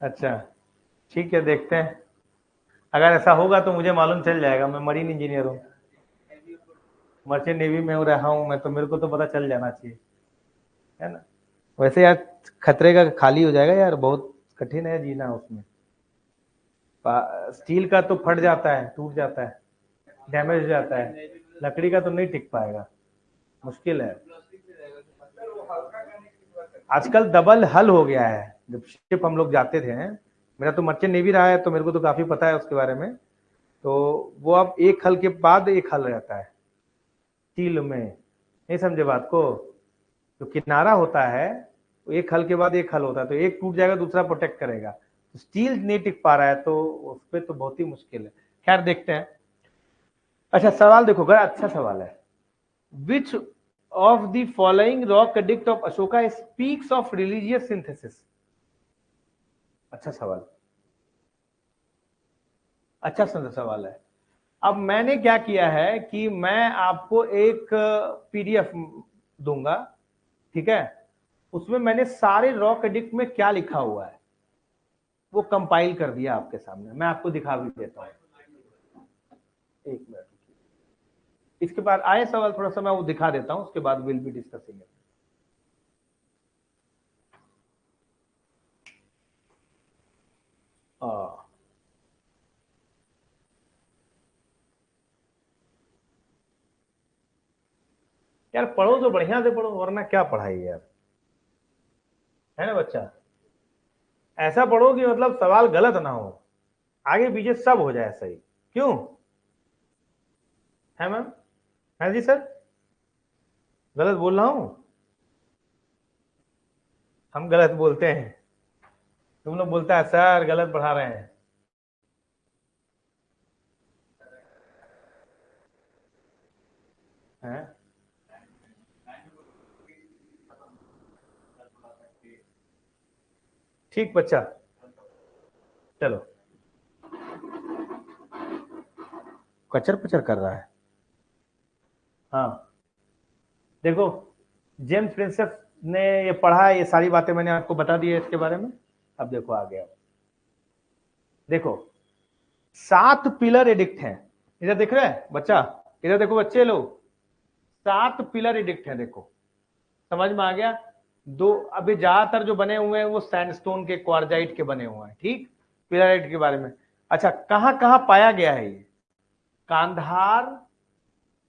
अच्छा, ठीक है, देखते हैं। अगर ऐसा होगा तो मुझे मालूम चल जाएगा, मैं मरीन इंजीनियर हूँ, मर्चेंट नेवी में रहा हूँ मैं, तो मेरे को तो पता चल जाना चाहिए, है ना। वैसे यार खतरे का खाली हो जाएगा यार, बहुत कठिन है जीना उसमें। स्टील का तो फट जाता है, टूट जाता है, डैमेज हो जाता है। लकड़ी का तो नहीं टिक पाएगा, मुश्किल है। आजकल डबल हल हो गया है। जब शिप हम लोग जाते थे, मेरा तो मर्चेंट नेवी रहा है तो मेरे को तो काफी पता है उसके बारे में। तो वो अब एक हल के बाद एक हल रहता है स्टील में। नहीं समझे बात को? जो किनारा होता है तो एक हल के बाद एक हल होता है, तो एक टूट जाएगा दूसरा प्रोटेक्ट करेगा। तो स्टील नहीं टिक पा रहा है तो उस पर तो बहुत ही मुश्किल है। खैर देखते हैं। अच्छा सवाल देखो, बड़ा अच्छा सवाल है। विच of the following rock edict of Ashoka speaks of religious synthesis? अच्छा सवाल, अच्छा सुंदर सवाल है। अब मैंने क्या किया है कि मैं आपको एक पीडीएफ दूंगा, ठीक है। उसमें मैंने सारे रॉक एडिक्ट में क्या लिखा हुआ है वो कंपाइल कर दिया आपके सामने, मैं आपको दिखा भी देता हूँ। एक मिनट, इसके बाद आए सवाल थोड़ा सा मैं वो दिखा देता हूँ, उसके बाद विल बी डिस्कसिंग। यार पढ़ो तो बढ़िया से पढ़ो, वरना क्या पढ़ाई यार, है ना बच्चा। ऐसा पढ़ो कि मतलब सवाल गलत ना हो, आगे पीछे सब हो जाए सही। क्यों? है मैम? है जी सर? गलत बोल रहा हूं? हम गलत बोलते हैं, तुम लोग बोलता है सर गलत पढ़ा रहे हैं। हैं? ठीक बच्चा, चलो। कचर पचर कर रहा है। हाँ देखो, जेम्स प्रिंसेप ने ये पढ़ा, ये सारी बातें मैंने आपको बता दी है इसके बारे में। अब देखो आ गया, देखो 7 पिलर एडिक्ट हैं। इधर देख रहे हैं बच्चा? इधर देखो बच्चे लोग, 7 पिलर एडिक्ट हैं, देखो समझ में आ गया? दो अभी ज्यादातर जो बने हुए हैं वो सैंडस्टोन के, क्वार्जाइट के बने हुए हैं, ठीक। पिलर एडिक्ट के बारे में। अच्छा कहां कहां पाया गया है ये? कांधार,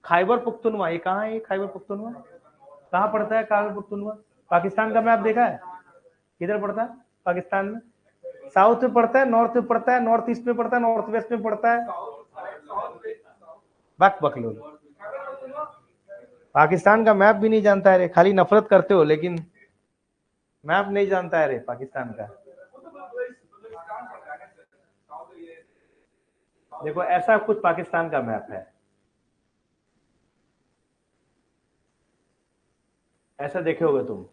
खैबर पुख्तनवा, ये कहां है ये खैबर पुख्तनवा? कहां पड़ता है खैबर पुख्तनवा? पाकिस्तान का मैप देखा है? किधर पड़ता है पाकिस्तान में? साउथ में पड़ता है, नॉर्थ में पड़ता है, नॉर्थ ईस्ट में पड़ता है, नॉर्थ वेस्ट में पड़ता है? बक बकलोल, पाकिस्तान का मैप भी नहीं जानता है रे, खाली नफरत करते हो, लेकिन मैप नहीं जानता है रे पाकिस्तान का। देखो ऐसा कुछ पाकिस्तान का मैप है, ऐसा देखे होगे तुम।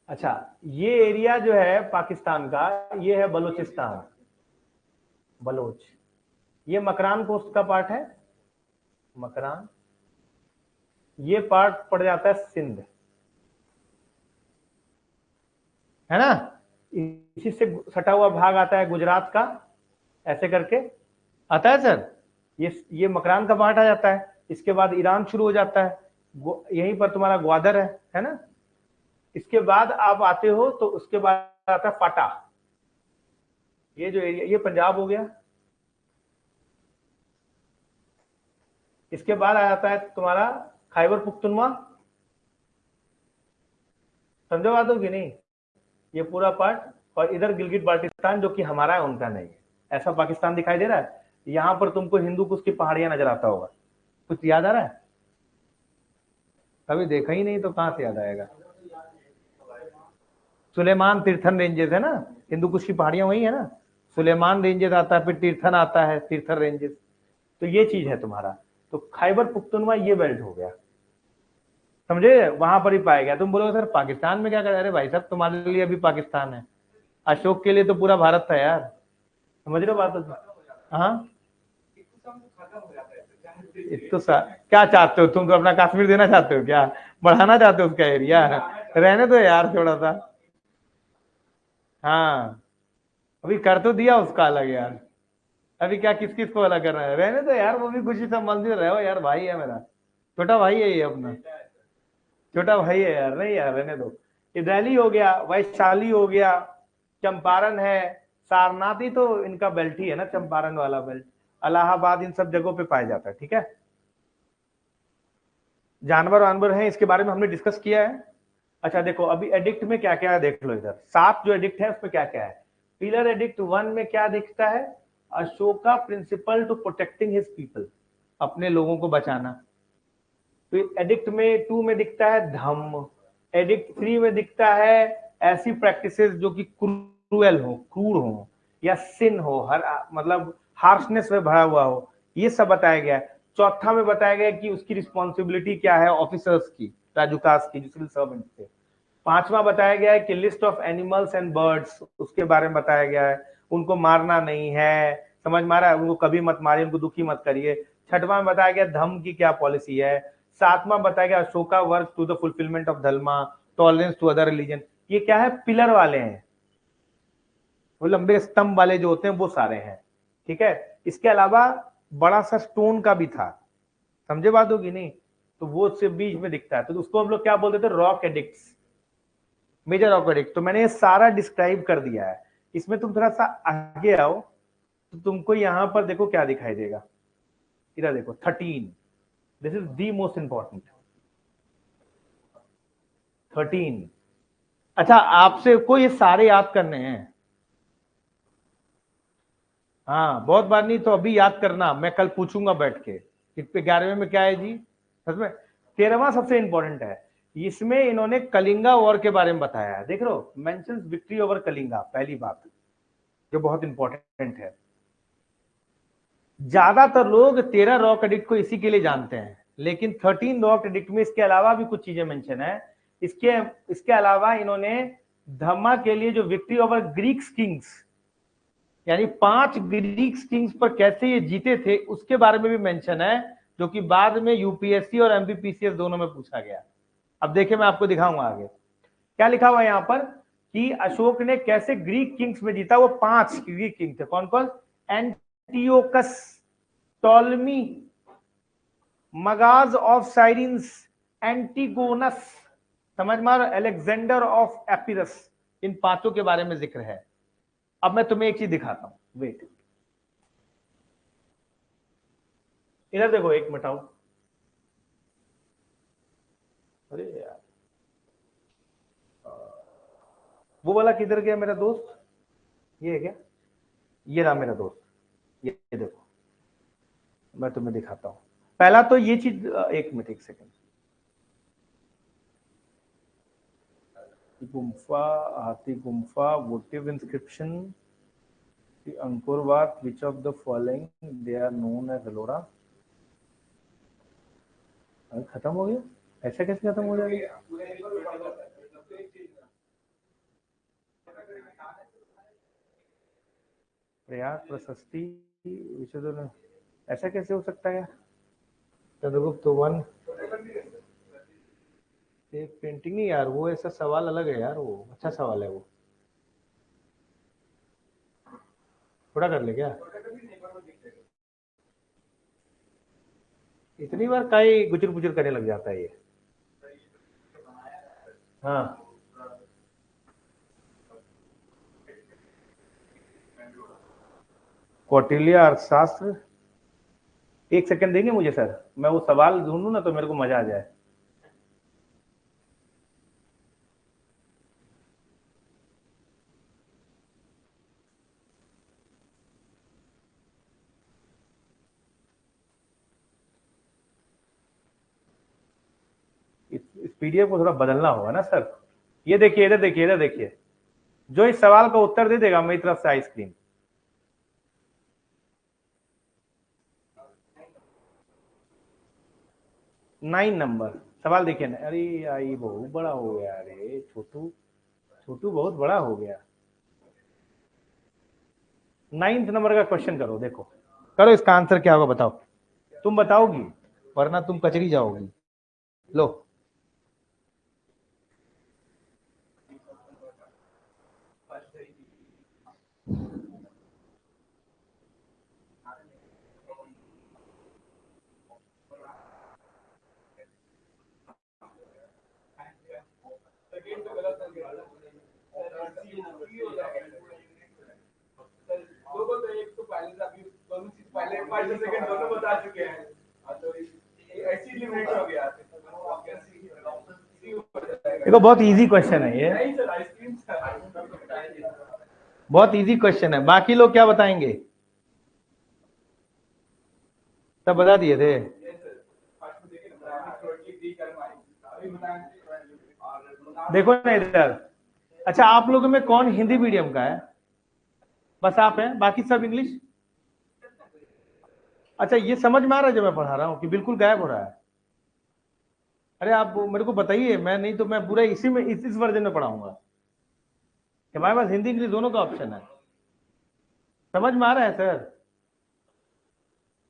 अच्छा, ये एरिया जो है पाकिस्तान का, ये है बलूचिस्तान, बलोच। ये मकरान कोस्ट का पार्ट है, मकरान। ये पार्ट पड़ जाता है सिंध, है ना। इसी से सटा हुआ भाग आता है गुजरात का, ऐसे करके आता है सर। ये मकरान का पार्ट आ जाता है। इसके बाद ईरान शुरू हो जाता है, यहीं पर तुम्हारा ग्वादर है ना। इसके बाद आप आते हो तो उसके बाद आता है फाटा, ये जो एरिया, ये पंजाब हो गया। इसके बाद आ जाता है तुम्हारा खैबर पुख्तनवा, समझो बात हो कि नहीं, ये पूरा पार्ट। और इधर गिलगित बाल्टिस्तान जो कि हमारा है, उनका नहीं है। ऐसा पाकिस्तान दिखाई दे रहा है। यहां पर तुमको हिंदू कुछ की पहाड़ियां नजर आता होगा, कुछ याद आ रहा है? कभी देखा ही नहीं तो कहां से याद आएगा। सुलेमान तीर्थन रेंजेस है ना, हिंदू कुश की पहाड़ियां वही है ना। सुलेमान रेंजेस आता है, फिर तीर्थन आता है, तीर्थन रेंजेस। तो ये चीज है तुम्हारा। तो खैबर पुख्तनवा ये बेल्ट हो गया, समझे, वहां पर ही पाया गया। तुम बोलोगे सर पाकिस्तान में क्या कर, अरे भाई साहब तुम्हारे लिए अभी पाकिस्तान है, अशोक के लिए तो पूरा भारत था यार, समझ रहे हो बात। हाँ, तो क्या चाहते हो तुम, तो अपना कश्मीर देना चाहते हो क्या, बढ़ाना चाहते हो उसका एरिया, रहने दो यार थोड़ा सा। हाँ, अभी कर तो दिया उसका अलग यार, अभी क्या किस किस को अलग कर रहा है, रहने दो यार, वो भी खुशी संबंधित रहो यार, भाई है मेरा, छोटा भाई है ये अपना, छोटा भाई है यार, नहीं यार रहने दो। ये दिल्ली हो गया, वैशाली हो गया, चंपारण है, सारनाथ ही तो इनका बेल्ट ही है ना, चंपारण वाला बेल्ट, इलाहाबाद, इन सब जगहों पे पाया जाता है, ठीक है। जानवर वानवर हैं, इसके बारे में हमने डिस्कस किया है। अच्छा देखो अभी एडिक्ट में क्या क्या है देख लो, इधर 7 जो एडिक्ट है उसमें क्या क्या है। पिलर एडिक्ट 1 में क्या दिखता है, Ashoka principle to protecting his people, अपने लोगों को बचाना। तो एडिक्ट में 2 में दिखता है धम्म। एडिक्ट 3 में दिखता है ऐसी प्रैक्टिसेस जो कि क्रूएल हो, क्रूर हो, या सिन हो, हर मतलब हार्शनेस में भरा हुआ हो, ये सब बताया गया है। चौथा में बताया गया कि उसकी रिस्पॉन्सिबिलिटी क्या है ऑफिसर्स की, राजूकास की, जो सिविल सर्वेंट थे। 5वां बताया गया है कि list of animals and birds, उसके बारे में बताया गया है, उनको मारना नहीं है, समझ में आ रहा है, उनको कभी मत मारिए, उनको दुखी मत करिए। 6वां में बताया गया धम्म की क्या पॉलिसी है। 7वां बताया गया Ashoka work to the fulfilment of dharma, tolerance to other religion. ये क्या है, पिलर वाले हैं, वो लंबे स्तंभ वाले जो होते हैं वो सारे हैं, ठीक है। इसके अलावा बड़ा सा स्टोन का भी था, समझे बात होगी नहीं, तो वो सिर्फ बीच में दिखता है, तो उसको हम लोग क्या बोलते थे, rock edicts, major rock edict. तो मैंने ये सारा डिस्क्राइब कर दिया है। इसमें तुम थोड़ा सा आगे आओ तो तुमको यहां पर देखो क्या दिखाई देगा, इधर देखो 13, this is the most important 13। अच्छा आपसे को ये सारे याद करने हैं, हाँ बहुत बार नहीं तो अभी याद करना, मैं कल पूछूंगा बैठ के इस पे 11वें में क्या है जी, सच में। 13वां सबसे इंपॉर्टेंट है, इसमें इन्होंने कलिंगा वॉर के बारे में बताया है, देख लो मेंशंस विक्ट्री ओवर कलिंगा, पहली बात जो बहुत इंपॉर्टेंट है। ज्यादातर लोग 13 रॉक एडिक्ट को इसी के लिए जानते हैं, लेकिन 13 रॉक एडिक्ट में इसके अलावा भी कुछ चीजें मेंशन है। इसके इसके अलावा इन्होंने धम्मा के लिए जो विक्ट्री ओवर ग्रीक्स किंग्स, यानी 5 ग्रीक्स किंग्स पर कैसे ये जीते थे उसके बारे में भी मेंशन है, जो कि बाद में यूपीएससी और एमपीपीसीएस दोनों में पूछा गया। अब देखिए मैं आपको दिखाऊंगा आगे क्या लिखा हुआ है यहाँ पर, कि अशोक ने कैसे ग्रीक किंग्स में जीता। वो 5 ग्रीक किंग थे, कौन कौन, Antiochus, Ptolemy, Magas of साइरिन्स, Antigonus, समझ मार, अलेक्जेंडर ऑफ एपिरस, इन 5 के बारे में जिक्र है। अब मैं तुम्हें एक चीज दिखाता हूं, वेट, इधर देखो, एक मिटाओ, अरे यार वो वाला किधर गया मेरा दोस्त, ये है क्या, ये रहा मेरा दोस्त, ये देखो मैं तुम्हें दिखाता हूं। पहला तो ये चीज, एक मिनट, एक सेकंड, गुम्फा, Hathi Gumpha, votive inscription, Angkor Wat, which of the following they are known as Ellora, खत्म हो गया, ऐसा कैसे खत्म हो जाएगा, प्रयाग प्रशस्ति, ऐसा कैसे हो सकता है, चंद्रगुप्त 1, एक पेंटिंग नहीं यार, वो ऐसा सवाल अलग है यार, वो अच्छा सवाल है वो। थोड़ा कर ले क्या? इतनी बार काई गुचर पुचर करने लग जाता है ये। हाँ, कौटिल्य अर्थशास्त्र। एक सेकंड देंगे मुझे सर, मैं वो सवाल ढूंढूं ना तो मेरे को मजा आ जाए। इस पीडीएफ को थोड़ा बदलना होगा ना सर। ये देखिए, इधर देखिए, इधर देखिए, जो इस सवाल का उत्तर दे देगा मेरी तरफ से आइसक्रीम। 9 नंबर सवाल देखिए ना। अरे आई बहुत बड़ा हो गया, अरे छोटू, छोटू बहुत बड़ा हो गया। 9 नंबर का क्वेश्चन करो, देखो करो, इसका आंसर क्या होगा बताओ। तुम बताओगी, वरना तुम कचरी जाओगी। लो। देखो बहुत इजी क्वेश्चन है ये, बहुत इजी क्वेश्चन है। बाकी लोग क्या बताएंगे? सब बता दिए थे। देखो ना इधर, अच्छा आप लोगों में कौन हिंदी मीडियम का है? बस आप हैं, बाकी सब इंग्लिश? अच्छा ये समझ में आ रहा है जो मैं पढ़ा रहा हूँ कि बिल्कुल गायब हो रहा है? अरे आप मेरे को बताइए, मैं नहीं तो मैं पूरा इसी में इस वर्जन में पढ़ाऊंगा। हमारे पास हिंदी इंग्लिश दोनों का ऑप्शन है। समझ में आ रहा है सर?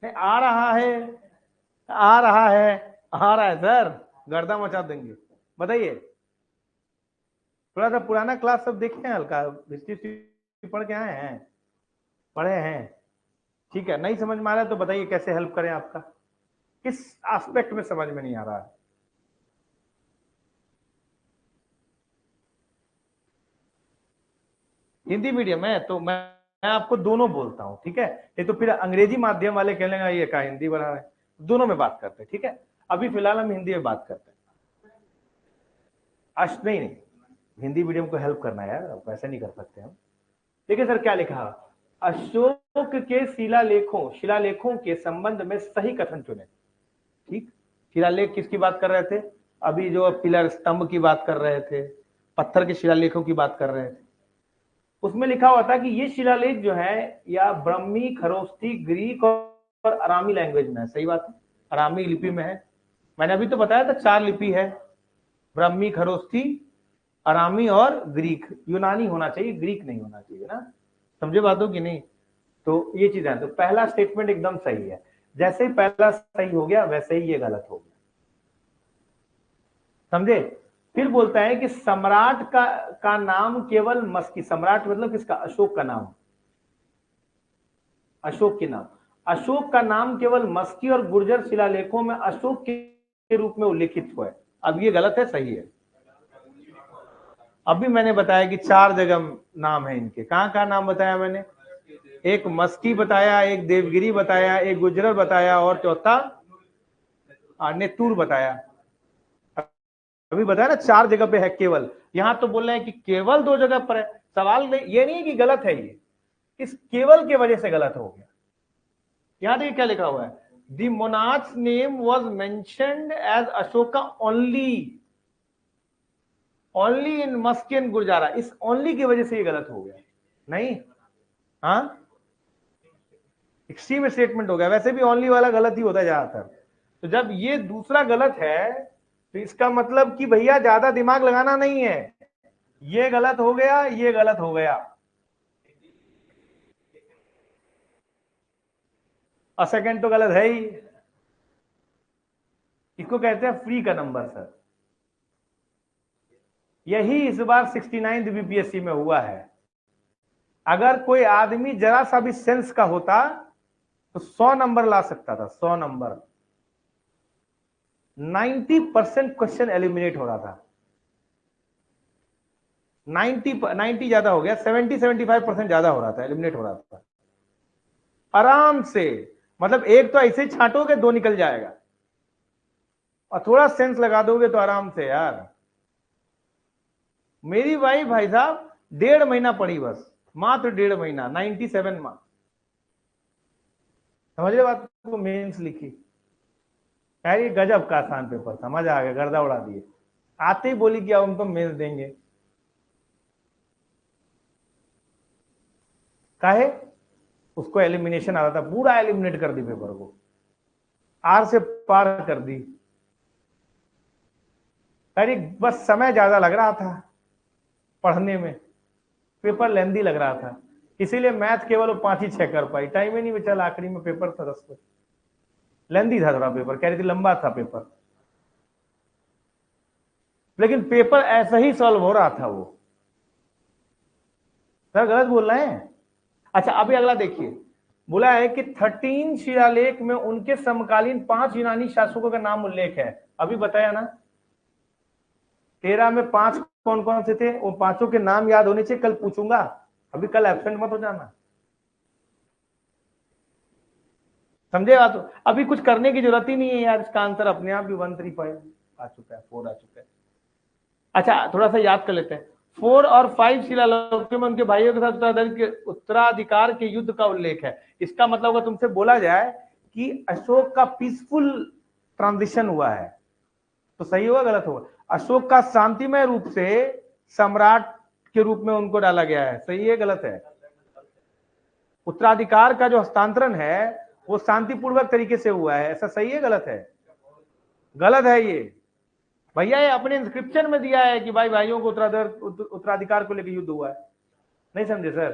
नहीं आ रहा है, आ रहा है, आ रहा है सर, गर्दा मचा देंगे। बताइए। थोड़ा सा पुराना क्लास सब देखे हैं, हल्का हिस्ट्री पढ़ के आए हैं, पढ़े हैं? ठीक है, नहीं समझ में आ रहा है तो बताइए कैसे हेल्प करें आपका, किस एस्पेक्ट में समझ में नहीं आ रहा है? हिंदी मीडियम है तो मैं आपको दोनों बोलता हूँ, ठीक है? ये तो फिर अंग्रेजी माध्यम वाले कह लेंगे ये का हिंदी बना रहे हैं। दोनों में बात करते हैं, ठीक है? अभी फिलहाल हम हिंदी में बात करते हैं। नहीं नहीं, हिंदी मीडियम को हेल्प करना है यार, वैसे नहीं कर सकते हम। देखिए सर क्या लिखा, अशोक के शिलालेखों के संबंध में सही कथन चुने। ठीक, शिलालेख किसकी बात कर रहे थे? अभी जो पिलर स्तंभ की बात कर रहे थे, पत्थर के शिलालेखों की बात कर रहे थे। उसमें लिखा हुआ था कि ये शिलालेख जो है या ब्रह्मी, खरोष्ठी, ग्रीक और अरामी लैंग्वेज में है। सही बात है, अरामी लिपि में है। मैंने अभी तो बताया था 4 लिपि है, ब्रह्मी, खरोष्ठी, अरामी और ग्रीक। यूनानी होना चाहिए, ग्रीक नहीं होना चाहिए ना। समझे बातों की नहीं? तो ये चीज है। तो पहला स्टेटमेंट एकदम सही है, जैसे ही पहला सही हो गया वैसे ही ये गलत हो गया। समझे? फिर बोलता है कि सम्राट का नाम केवल मस्की, सम्राट मतलब किसका? अशोक का नाम, अशोक के नाम, अशोक का नाम केवल मस्की और गुर्जर शिलालेखों में अशोक के रूप में उल्लेखित हुआ है। अब ये गलत है सही है? अभी मैंने बताया कि 4 जगह नाम है इनके। कहां कहां नाम बताया मैंने? एक मस्की बताया, एक देवगिरी बताया, एक गुजरर बताया और चौथा नेतूर बताया। अभी बताया ना 4 जगह पे है केवल। यहां तो बोल रहे हैं कि केवल 2 जगह पर है। सवाल ये नहीं है कि गलत है, ये इस केवल के वजह से गलत हो गया। यहां देखिए क्या लिखा हुआ है, the monarch name was mentioned as Ashoka only in Maski and Gurjara. इस ओनली की वजह से ये गलत हो गया। नहीं, हाँ एक्सट्रीम स्टेटमेंट हो गया। वैसे भी ओनली वाला गलत ही होता है ज्यादातर। तो जब ये दूसरा गलत है तो इसका मतलब कि भैया ज्यादा दिमाग लगाना नहीं है, ये गलत हो गया, ये गलत हो गया। और सेकंड तो गलत है ही। इसको कहते हैं फ्री का नंबर सर। यही इस बार 69 बीपीएससी में हुआ है। अगर कोई आदमी जरा सा भी सेंस का होता तो 100 नंबर ला सकता था, 100 नंबर। 90% क्वेश्चन एलिमिनेट हो रहा था। 90 ज्यादा हो गया, 70-75% ज्यादा हो रहा था, एलिमिनेट हो रहा था आराम से। मतलब एक तो ऐसे छांटोगे 2 निकल जाएगा, और थोड़ा सेंस लगा दोगे तो आराम से यार। मेरी वाइफ भाई साहब 1.5 महीना पढ़ी, बस मात्र 1.5 महीना, 97 मार्क्स। समझ रहे बात को? मेंस लिखी यार, ये गजब का आसान पेपर था, मजा आ गया, गर्दा उड़ा दिए। आते ही बोली कि अब हम तो मेंस देंगे। काहे? उसको एलिमिनेशन आ रहा था, पूरा एलिमिनेट कर दी पेपर को, आर से पार कर दी। अरे बस समय ज्यादा लग रहा था पढ़ने में, पेपर लेंदी लग रहा था, इसीलिए मैथ केवल वो 5 ही 6 कर पाई, टाइम ही नहीं बचा। आखिरी में पेपर था 10 को, लेंदी था थोड़ा पेपर, कह रही थी लंबा था पेपर, लेकिन पेपर ऐसा ही सॉल्व हो रहा था वो। सर गलत बोल रहे हैं? अच्छा अभी अगला देखिए, बोला है कि 13 शिलालेख में उनके समकालीन 5 यूनानी शासकों का नाम उल्लेख है। अभी बताया ना, 13 में 5 कौन कौन से थे, वो पांचों के नाम याद होने चाहिए, कल पूछूंगा, अभी कल एब्सेंट मत हो जाना। समझे बात? अभी कुछ करने की जरूरत ही नहीं है यार, इसका आंसर अपने आप भी 135 आ चुका है, 4 आ चुका है। अच्छा थोड़ा सा याद कर लेते हैं। 4 और 5 शिलालेखों में उनके भाइयों के साथ उत्तराधिकार के युद्ध का उल्लेख है। इसका मतलब अगर तुमसे बोला जाए कि अशोक का पीसफुल ट्रांजिशन हुआ है तो सही होगा गलत होगा? अशोक का शांतिमय रूप से सम्राट के रूप में उनको डाला गया है, सही है गलत है? उत्तराधिकार का जो हस्तांतरण है वो शांतिपूर्वक तरीके से हुआ है, ऐसा सही है गलत है? गलत है ये भैया, ये अपने इंस्क्रिप्शन में दिया है कि भाई भाइयों को उत्तराधिकार को लेकर युद्ध हुआ है। नहीं समझे सर?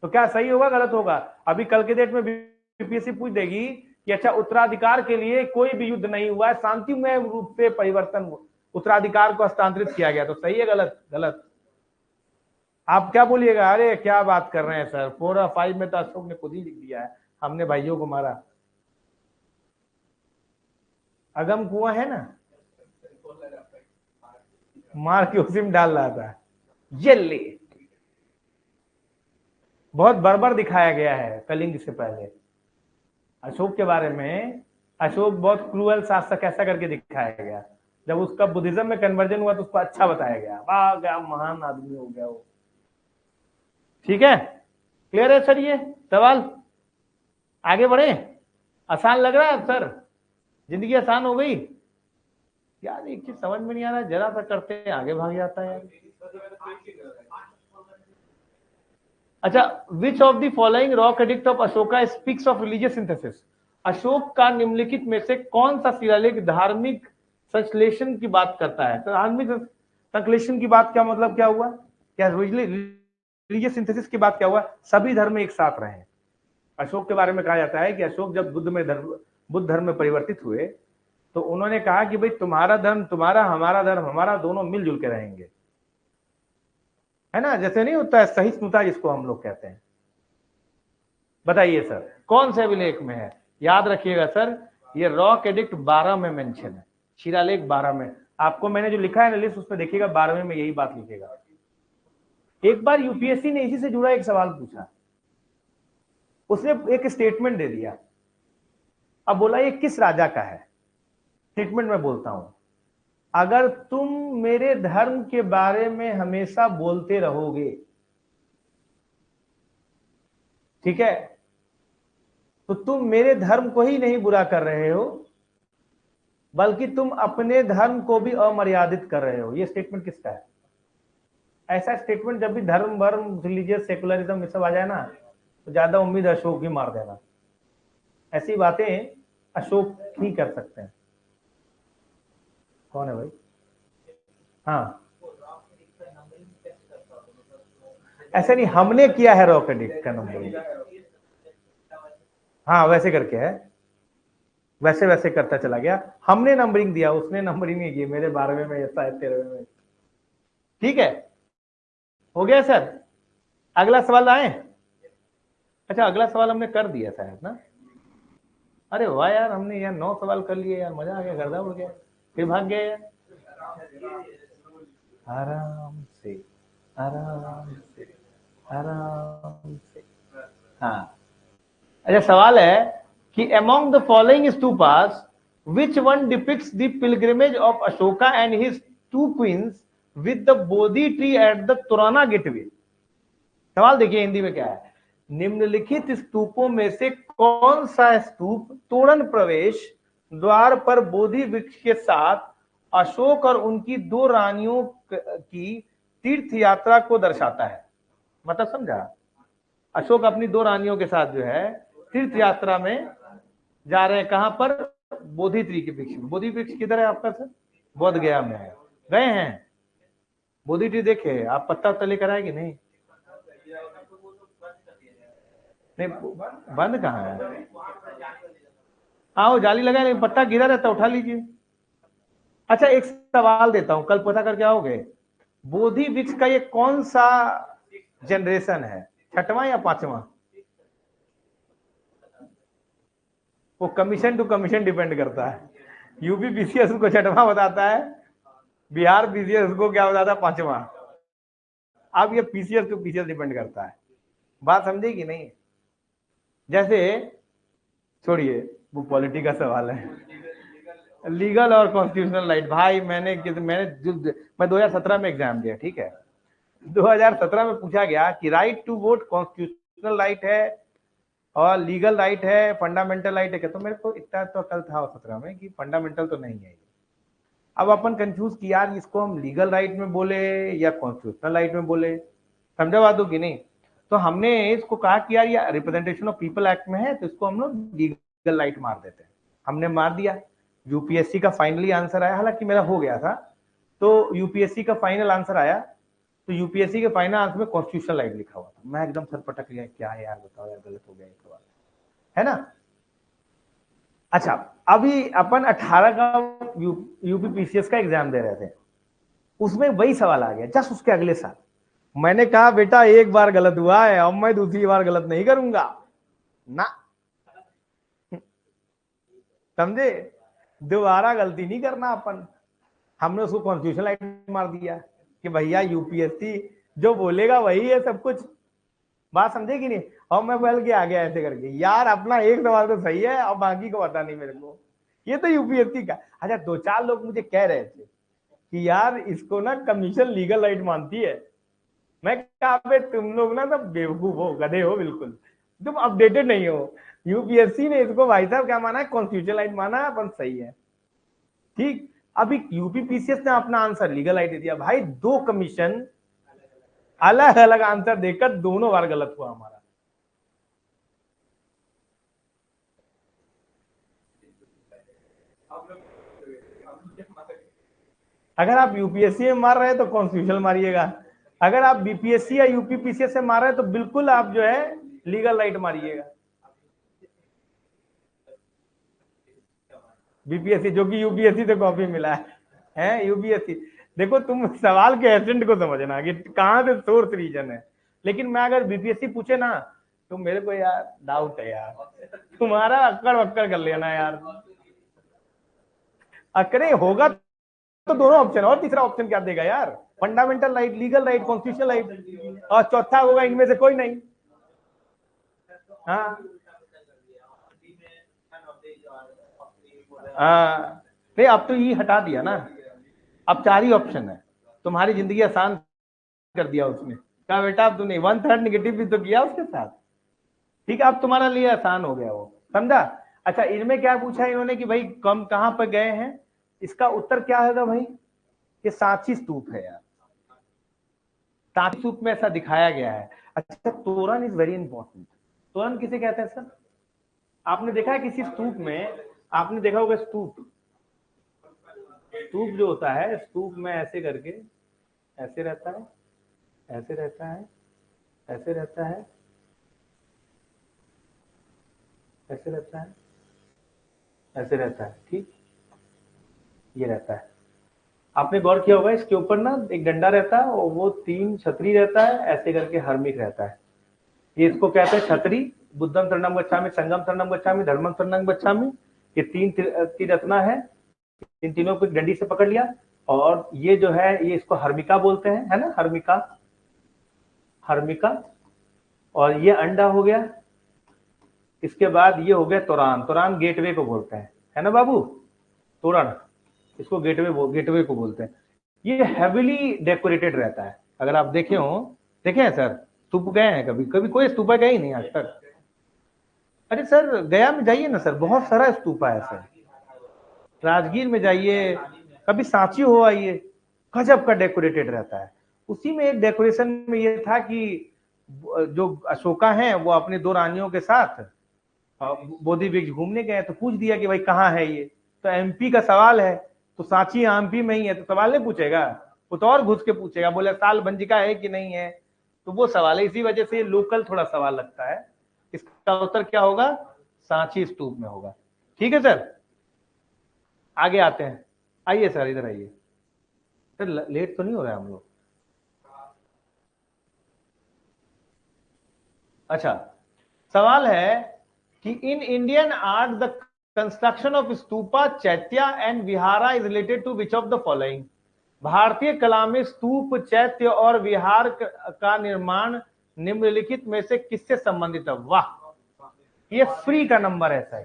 तो क्या सही होगा गलत होगा? अभी कल के डेट में बीपीएससी पूछ देगी कि अच्छा उत्तराधिकार के लिए कोई भी युद्ध नहीं हुआ है, शांतिमय रूप से परिवर्तन उत्तराधिकार को हस्तांतरित किया गया, तो सही है गलत? गलत। आप क्या बोलिएगा, अरे क्या बात कर रहे हैं सर, 4 और 5 में तो अशोक ने खुद ही लिख दिया है, हमने भाइयों को मारा। अगम कुआं है ना, मार के उसी में डाल रहा था, ये ले बहुत बर्बर दिखाया गया है कलिंग से पहले अशोक के बारे में। अशोक बहुत क्रूअल शासक ऐसा करके दिखाया गया, जब उसका बुद्धिज्म में कन्वर्जन हुआ तो उसको अच्छा बताया गया, वाह क्या महान आदमी हो गया वो। ठीक है, क्लियर है सर? ये सवाल आगे बढ़े? आसान लग रहा है सर? जिंदगी आसान हो गई यार? एक चीज समझ में नहीं आ रहा, जरा सा करते हैं आगे भाग जाता है यार। अच्छा, विच of the following rock edict of Ashoka speaks of religious synthesis? Ashok का निम्नलिखित में से कौन सा शिलालेख धार्मिक संश्लेषण की बात करता है? तो धार्मिक संश्लेषण की बात क्या मतलब, क्या हुआ? क्या रिलीजियस सिंथेसिस की बात क्या हुआ? सभी धर्म एक साथ रहे। अशोक के बारे में कहा जाता है कि अशोक जब बुद्ध धर्म में परिवर्तित हुए तो उन्होंने कहा कि भाई तुम्हारा धर्म तुम्हारा, हमारा धर्म हमारा, दोनों मिलजुल के रहेंगे, है ना? जैसे नहीं होता है सहिष्णुता जिसको हम लोग कहते हैं। बताइए सर कौन से अभिलेख में है? याद रखिएगा सर, ये रॉक एडिक्ट 12 में मेंशन है, शिलालेख 12 में। आपको मैंने जो लिखा है ना लिस्ट, उसमें देखिएगा 12वें में यही बात लिखेगा। एक बार यूपीएससी ने इसी से जुड़ा एक सवाल पूछा, उसने एक स्टेटमेंट दे दिया, अब बोला ये किस राजा का है? स्टेटमेंट में बोलता हूं, अगर तुम मेरे धर्म के बारे में हमेशा बोलते रहोगे, ठीक है, तो तुम मेरे धर्म को ही नहीं बुरा कर रहे हो बल्कि तुम अपने धर्म को भी अमर्यादित कर रहे हो। ये स्टेटमेंट किसका है? ऐसा स्टेटमेंट जब भी धर्म वर्म रिलीजियस सेकुलरिज्म ये सब आ जाए ना तो ज्यादा उम्मीद अशोक ही मार देना। ऐसी बातें अशोक ही कर सकते हैं। कौन है भाई? हाँ, ऐसा नहीं, हमने किया है रॉक एडिक्ट का नंबर। हाँ वैसे करके है, वैसे वैसे करता चला गया। हमने नंबरिंग दिया, उसने नंबरिंग नहीं की। मेरे 12वें में ऐसा है, 13वें में। ठीक है, हो गया सर। अगला सवाल आए। अच्छा, अगला सवाल हमने कर दिया शायद ना। अरे वाह यार, हमने यार 9 सवाल कर लिए यार, मजा आ गया, गर्दा उड़ गया, फिर भाग गए यार। आराम से, आराम से, आराम से। हाँ, अच्छा सवाल है कि among the following stupas which one depicts the pilgrimage of Ashoka and his 2 queens with the Bodhi tree at the Turana gateway। सवाल देखिए हिंदी में क्या है। निम्नलिखित स्तूपों में से कौन सा स्तूप तोरण प्रवेश द्वार पर बोधि वृक्ष के साथ अशोक और उनकी 2 रानियों की तीर्थ यात्रा को दर्शाता है? मतलब समझा? अशोक अपनी 2 रानियों के साथ जो है तीर्थ यात्रा में जा रहे हैं। कहां पर? बोधि ट्री के वृक्ष में। बोधि वृक्ष किधर है आपका सर? बोध गया में है। गए हैं? बोधि ट्री देखे आप? पत्ता उत्ता लेकर आए कि नहीं? नहीं, बंद कहाँ है? हाँ, वो जाली लगा है, पत्ता गिरा रहता, उठा लीजिए। अच्छा, एक सवाल देता हूं, कल पता करके आओगे। बोधि वृक्ष का ये कौन सा जनरेशन है? 6वां या 5वां? वो कमीशन टू कमीशन डिपेंड करता है। यूपी पीसीएस को 6वां बताता है, बिहार पीसीएस को क्या बताता है? 5वां। अब ये पीसीएस टू पीसीएस डिपेंड करता है। बात समझे कि नहीं? जैसे छोड़िए, वो पॉलिटी का सवाल है। लीगल और कॉन्स्टिट्यूशनल राइट, भाई मैं 2017 में एग्जाम दिया, ठीक है। 2017 में पूछा गया कि right to vote constitutional right है और लीगल राइट है, फंडामेंटल राइट है क्या? तो मेरे को इतना तो अकल था 17 में कि फंडामेंटल तो नहीं है। अब अपन कंफ्यूज कि यार इसको हम लीगल राइट में बोले या कॉन्स्टिट्यूशनल राइट में बोले, समझा बात हो कि नहीं? तो हमने इसको कहा कि यार ये रिप्रेजेंटेशन ऑफ पीपल एक्ट में है, तो इसको हम लोग लीगल राइट मार देते हैं। हमने मार दिया। यूपीएससी का फाइनली आंसर आया, हालांकि मेरा हो गया था, तो यूपीएससी का फाइनल आंसर आया, तो यूपीएससी के फाइनल आंसर में कॉन्स्टिट्यूशनल राइट लिखा हुआ था। मैं एकदम सर पटक लिया, क्या है यार, बताओ यार, गलत हो गया ये सवाल, है ना? अच्छा, अभी अपन 18 का यूपी पीसीएस का एग्जाम दे रहे थे, उसमें वही सवाल आ गया जस्ट उसके अगले साल। मैंने कहा बेटा एक बार गलत हुआ है, अब मैं दूसरी बार गलत नहीं करूंगा ना, समझे? दोबारा गलती नहीं करना अपन। हमने उसको कॉन्स्टिट्यूशन राइट मार दिया कि भैया यूपीएससी जो बोलेगा वही है सब कुछ। बात समझे कि नहीं? और मैं बोल के आ गया ऐसे करके, यार अपना एक सवाल तो सही है और बाकी को पता नहीं मेरे को। ये तो यूपीएससी का। अच्छा, 2-4 लोग मुझे कह रहे थे कि यार इसको ना कमीशन लीगल राइट मानती है। मैं कहा पे तुम लोग ना सब बेवकूफ हो, गधे हो बिल्कुल, तुम अपडेटेड नहीं हो। यूपीएससी ने इसको भाई साहब क्या माना है? कॉन्स्टिट्यूशन राइट माना है, अपन सही है, ठीक। अभी यूपी पीसीएस ने अपना आंसर लीगल राइट दे दिया। भाई 2 कमीशन अलग अलग आंसर देकर दोनों बार गलत हुआ हमारा। अगर आप यूपीएससी में मार रहे हैं तो कॉन्स्टिट्यूशनल मारिएगा, अगर आप बीपीएससी या यूपी पीसीएस से मार रहे हैं तो बिल्कुल आप जो है लीगल राइट मारिएगा। बीपीएससी जो कि यूपीएससी से कॉपी मिला है यूपीएससी। देखो तुम सवाल के एसेंट को समझना कि कहां से सोर्स रीजन है। लेकिन मैं अगर बीपीएससी पूछे ना तो मेरे को यार डाउट है यार, तुम्हारा अक्कड़ वक्कड़ कर लेना यार। अकड़े होगा तो दोनों ऑप्शन, और तीसरा ऑप्शन क्या देगा यार? Fundamental right, legal right, constitutional right, और चौथा होगा इनमें से कोई नहीं। हाँ हाँ, नहीं अब तो ये हटा दिया ना, अब 4 ही ऑप्शन है। तुम्हारी जिंदगी आसान कर दिया उसने, कहा बेटा अब तुमने 1/3 निगेटिव भी तो किया उसके साथ, ठीक है, अब तुम्हारा लिए आसान हो गया वो, समझा? अच्छा, इनमें क्या पूछा इन्होंने कि भाई कम कहां पर गए हैं? इसका उत्तर क्या है भाई? ये सांची स्तूप है यार। सांची स्तूप में ऐसा दिखाया गया है। अच्छा, तोरण इज वेरी इंपॉर्टेंट। तोरण किसे कहते हैं सर? आपने देखा है किसी स्तूप में? आपने देखा होगा स्तूप, स्तूप जो होता है, स्तूप में ऐसे करके ऐसे रहता है, ऐसे रहता है, ऐसे रहता है, ऐसे रहता है, ऐसे रहता है, ठीक, ये रहता है। आपने गौर किया होगा इसके ऊपर ना एक डंडा रहता है और वो 3 छतरी रहता है, ऐसे करके हर्मिक रहता है। ये इसको कहते हैं छतरी। बुद्धम शरणम गच्छामि, संगम शरणम गच्छामि, धर्मम शरणम गच्छामि। ये 3 त्रिरत्ना है। इन तीनों को डंडी से पकड़ लिया और ये जो है ये इसको हर्मिका बोलते हैं, है ना, हर्मिका, हर्मिका। और ये अंडा हो गया। इसके बाद ये हो गया तोरान। तोरान गेटवे को बोलते हैं, है ना बाबू, तोरण, इसको गेटवे को बोलते हैं। ये हेविली डेकोरेटेड रहता है। अगर आप देखे हो, देखे हैं सर, स्तूप गए हैं कभी? कभी कोई स्तूपा गए ही नहीं आज तक? अरे सर गया में जाइए ना सर, बहुत सारा स्तूपा है सर। राजगीर में जाइए, कभी सांची हो आइए, गजब का डेकोरेटेड रहता है। उसी में एक डेकोरेशन में ये था कि जो अशोका है वो अपने 2 रानियों के साथ बोधि वृक्ष घूमने गए, तो पूछ दिया कि भाई कहाँ है ये, तो एमपी का सवाल है, तो सांची एमपी में ही है, तो सवाल नहीं पूछेगा, वो तो और घुस के पूछेगा, बोले साल भंजिका है कि नहीं है, तो वो सवाल है। इसी वजह से लोकल थोड़ा सवाल लगता है। इसका उत्तर क्या होगा? सांची स्तूप में होगा। ठीक है सर, आगे आते हैं। आइए सर, इधर आइए सर, लेट तो नहीं हो रहा है हम लोग? अच्छा, सवाल है कि in Indian art the construction of stupa, chaitya and vihara is related to which of the following? भारतीय कला में स्तूप, चैत्य और विहार का निर्माण निम्नलिखित में से किससे संबंधित है? वाह, ये फ्री का नंबर ऐसा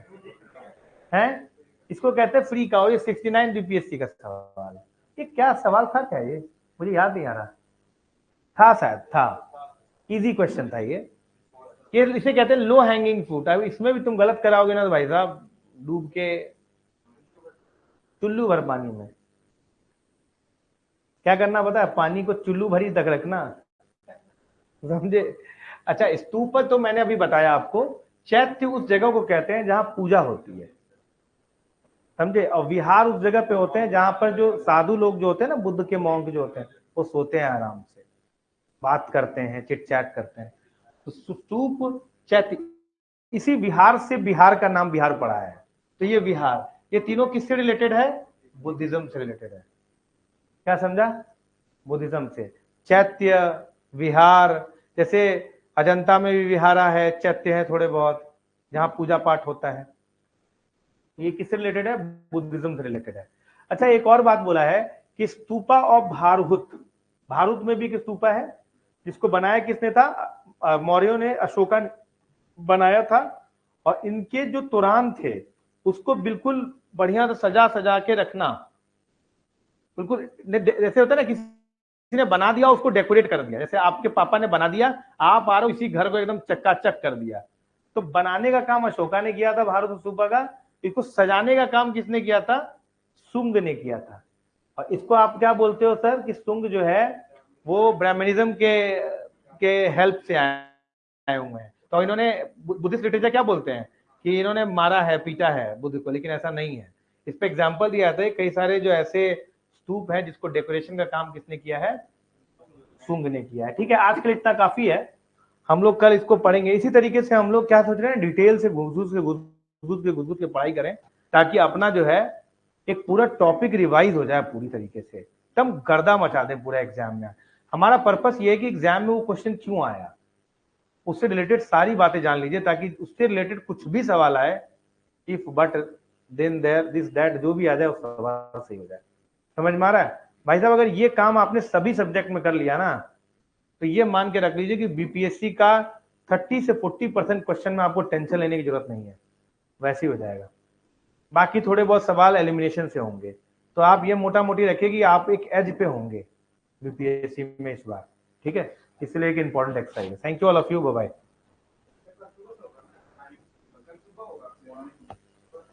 है? इसको कहते हैं फ्री का, और ये 69 बीपीएससी का सवाल है। ये क्या सवाल था, क्या ये मुझे याद नहीं आ रहा था, शायद था, इजी क्वेश्चन था ये इसे कहते हैं लो हैंगिंग फ्रूट। अब इसमें भी तुम गलत कराओगे ना तो भाई साहब डूब के चुल्लू भर पानी में। क्या करना पता है? पानी को चुल्लू भरी तक रखना, समझे? अच्छा, स्तूप तो मैंने अभी बताया आपको। चैत्य उस जगह को कहते हैं जहां पूजा होती है, समझे? और विहार उस जगह पे होते हैं जहां पर जो साधु लोग जो होते हैं ना, बुद्ध के मॉन्क जो होते हैं, वो सोते हैं आराम से, बात करते हैं, चिट चैट करते हैं। तो स्तूप, चैत्य, इसी विहार से बिहार का नाम बिहार पड़ा है। तो ये विहार, ये तीनों किससे रिलेटेड है? बुद्धिज्म से रिलेटेड है। क्या समझा? बुद्धिज्म से। चैत्य, विहार, जैसे अजंता में भी विहारा है, चैत्य है थोड़े बहुत, जहां पूजा पाठ होता है। ये किससे रिलेटेड है? बुद्धिज्म से रिलेटेड है। अच्छा, एक और बात बोला है कि स्तूपा ऑफ भारुहुत, भारुत में भी एक स्तूपा है, जिसको बनाया किसने था? मौर्यों ने, अशोका ने बनाया था। और इनके जो तोरान थे उसको बिल्कुल बढ़िया से सजा सजा के रखना, बिल्कुल जैसे होता है ना, किसी ने बना दिया उसको डेकोरेट कर दिया, जैसे आपके पापा ने बना दिया, आप आ रहे हो इसी घर को एकदम चक्काचक कर दिया। तो बनाने का काम अशोका ने किया था भारत स्तूपा का, इसको सजाने का काम किसने किया था? सुंग ने किया था। और इसको आप क्या बोलते हो सर? कि सुंग जो है वो ब्राह्मणिज्म के हेल्प से आए हुए हैं। तो इन्होंने, बुद्धिस्ट लिटरेचर क्या बोलते हैं कि इन्होंने मारा है, पीटा है बुद्ध को, लेकिन ऐसा नहीं है। इस पे एग्जांपल दिया था कई सारे जो ऐसे स्तूप है जिसको डेकोरेशन का काम किसने किया है? सुंग ने किया है। ठीक है, आज के लिए इतना काफी है, हम लोग कल इसको पढ़ेंगे। इसी तरीके से हम लोग क्या सोच रहे हैं, डिटेल से घुस के पढ़ाई करें, ताकि अपना जो है एक पूरा टॉपिक रिवाइज हो जाए पूरी तरीके से, एकदम गर्दा मचा दें पूरा एग्जाम में। हमारा पर्पस ये है कि एग्जाम में वो क्वेश्चन क्यों आया, उससे रिलेटेड सारी बातें जान लीजिए, ताकि उससे रिलेटेड कुछ भी सवाल आए, if but then there this that, जो भी आ जाए वो सवाल सही हो जाए। समझ में आ रहा है भाई साहब? अगर ये काम आपने सभी सब्जेक्ट में कर लिया ना, तो ये मान के रख लीजिए कि बीपीएससी का 30 से 40% क्वेश्चन में आपको टेंशन लेने की जरूरत नहीं है, वैसे ही हो जाएगा। बाकी थोड़े बहुत सवाल एलिमिनेशन से होंगे, तो आप ये मोटा मोटी रखिए कि आप एक एज पे होंगे बीपीएससी में इस बार। ठीक है, इसलिए एक इंपॉर्टेंट एक्सरसाइज है। Thank you all of you, bye bye.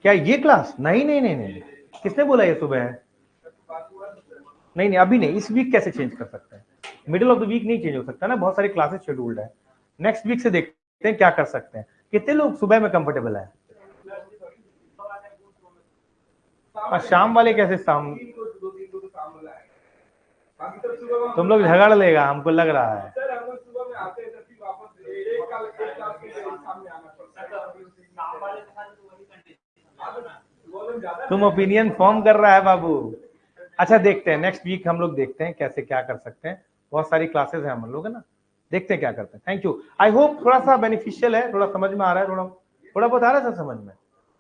क्या ये क्लास? नहीं नहीं नहीं नहीं, किसने बोला ये सुबह है? नहीं नहीं, अभी नहीं, इस वीक कैसे चेंज कर सकते हैं? मिडिल ऑफ द वीक नहीं चेंज हो सकता ना, बहुत सारी क्लासेस शेड्यूल्ड है। नेक्स्ट वीक से देखते हैं क्या कर सकते हैं। कितने लोग सुबह में कंफर्टेबल है? और शाम वाले कैसे? शाम तुम लोग झगड़ लेगा हमको लग रहा है। तुम ओपिनियन फॉर्म कर रहा है बाबू। अच्छा देखते हैं नेक्स्ट वीक हम लोग देखते हैं कैसे क्या कर सकते हैं। बहुत सारी क्लासेस हैं हम लोग है ना, देखते हैं क्या करते हैं। Thank you. आई होप थोड़ा सा बेनिफिशियल है, थोड़ा समझ में आ रहा है, थोड़ा थोड़ा बहुत आ रहा है सर समझ में।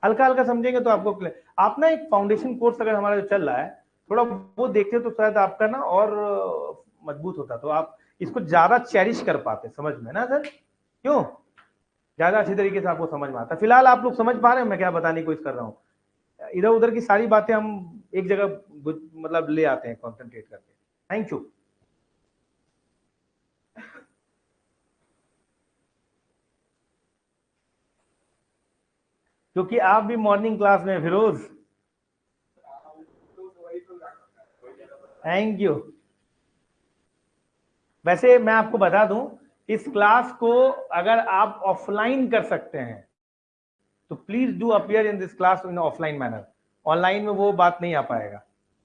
हल्का हल्का समझेंगे तो आपको आप ना एक फाउंडेशन कोर्स अगर हमारा जो चल रहा है थोड़ा वो देखते तो शायद आपका ना और मजबूत होता, तो आप इसको ज्यादा चेरिश कर पाते समझ में ना सर, क्यों ज्यादा अच्छी तरीके से आपको समझ में आता। फिलहाल आप लोग समझ पा रहे हैं मैं क्या बताने की कोशिश कर रहा हूँ? इधर उधर की सारी बातें हम एक जगह मतलब ले आते हैं कॉन्सेंट्रेट करके। Thank you. क्योंकि आप भी मॉर्निंग क्लास में फिरोज। Thank you. वैसे मैं आपको बता दूं, इस क्लास को अगर आप ऑफलाइन कर सकते हैं तो please do appear in this class in offline manner. Online में वो बात नहीं आ पाएगा,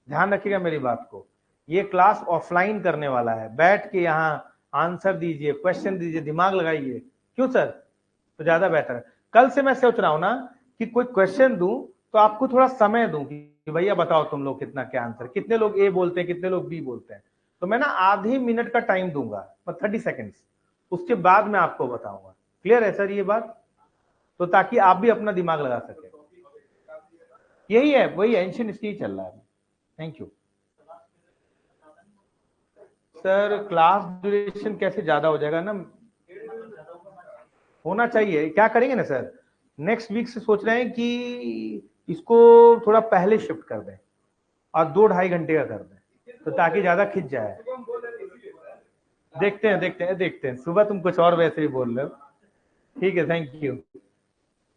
ध्यान रखिएगा मेरी बात को। ये क्लास ऑफलाइन करने वाला है, बैठ के यहाँ आंसर दीजिए, क्वेश्चन दीजिए, दिमाग लगाइए। क्यों सर? तो ज्यादा बेहतर है। कल से मैं सोच रहा हूं ना कि कोई क्वेश्चन दूं तो आपको थोड़ा समय दूं कि भैया बताओ तुम लोग कितना क्या आंसर, कितने लोग ए बोलते हैं, कितने लोग बी बोलते हैं। तो मैं ना आधे मिनट का टाइम दूंगा, 30 सेकेंड्स, उसके बाद मैं आपको बताऊंगा। क्लियर है सर ये बात? तो ताकि आप भी अपना दिमाग लगा सके। यही है, वही एंशियंट हिस्ट्री चल रहा है। Thank you sir. Class duration कैसे ज्यादा हो जाएगा ना, होना चाहिए। क्या करेंगे ना सर, नेक्स्ट वीक से सोच रहे हैं कि इसको थोड़ा पहले शिफ्ट कर दें और 2-2.5 घंटे का कर दें, तो ताकि ज्यादा खिंच जाए। देखते हैं सुबह तुम कुछ और वैसे ही बोल रहे हो। ठीक है, थैंक यू।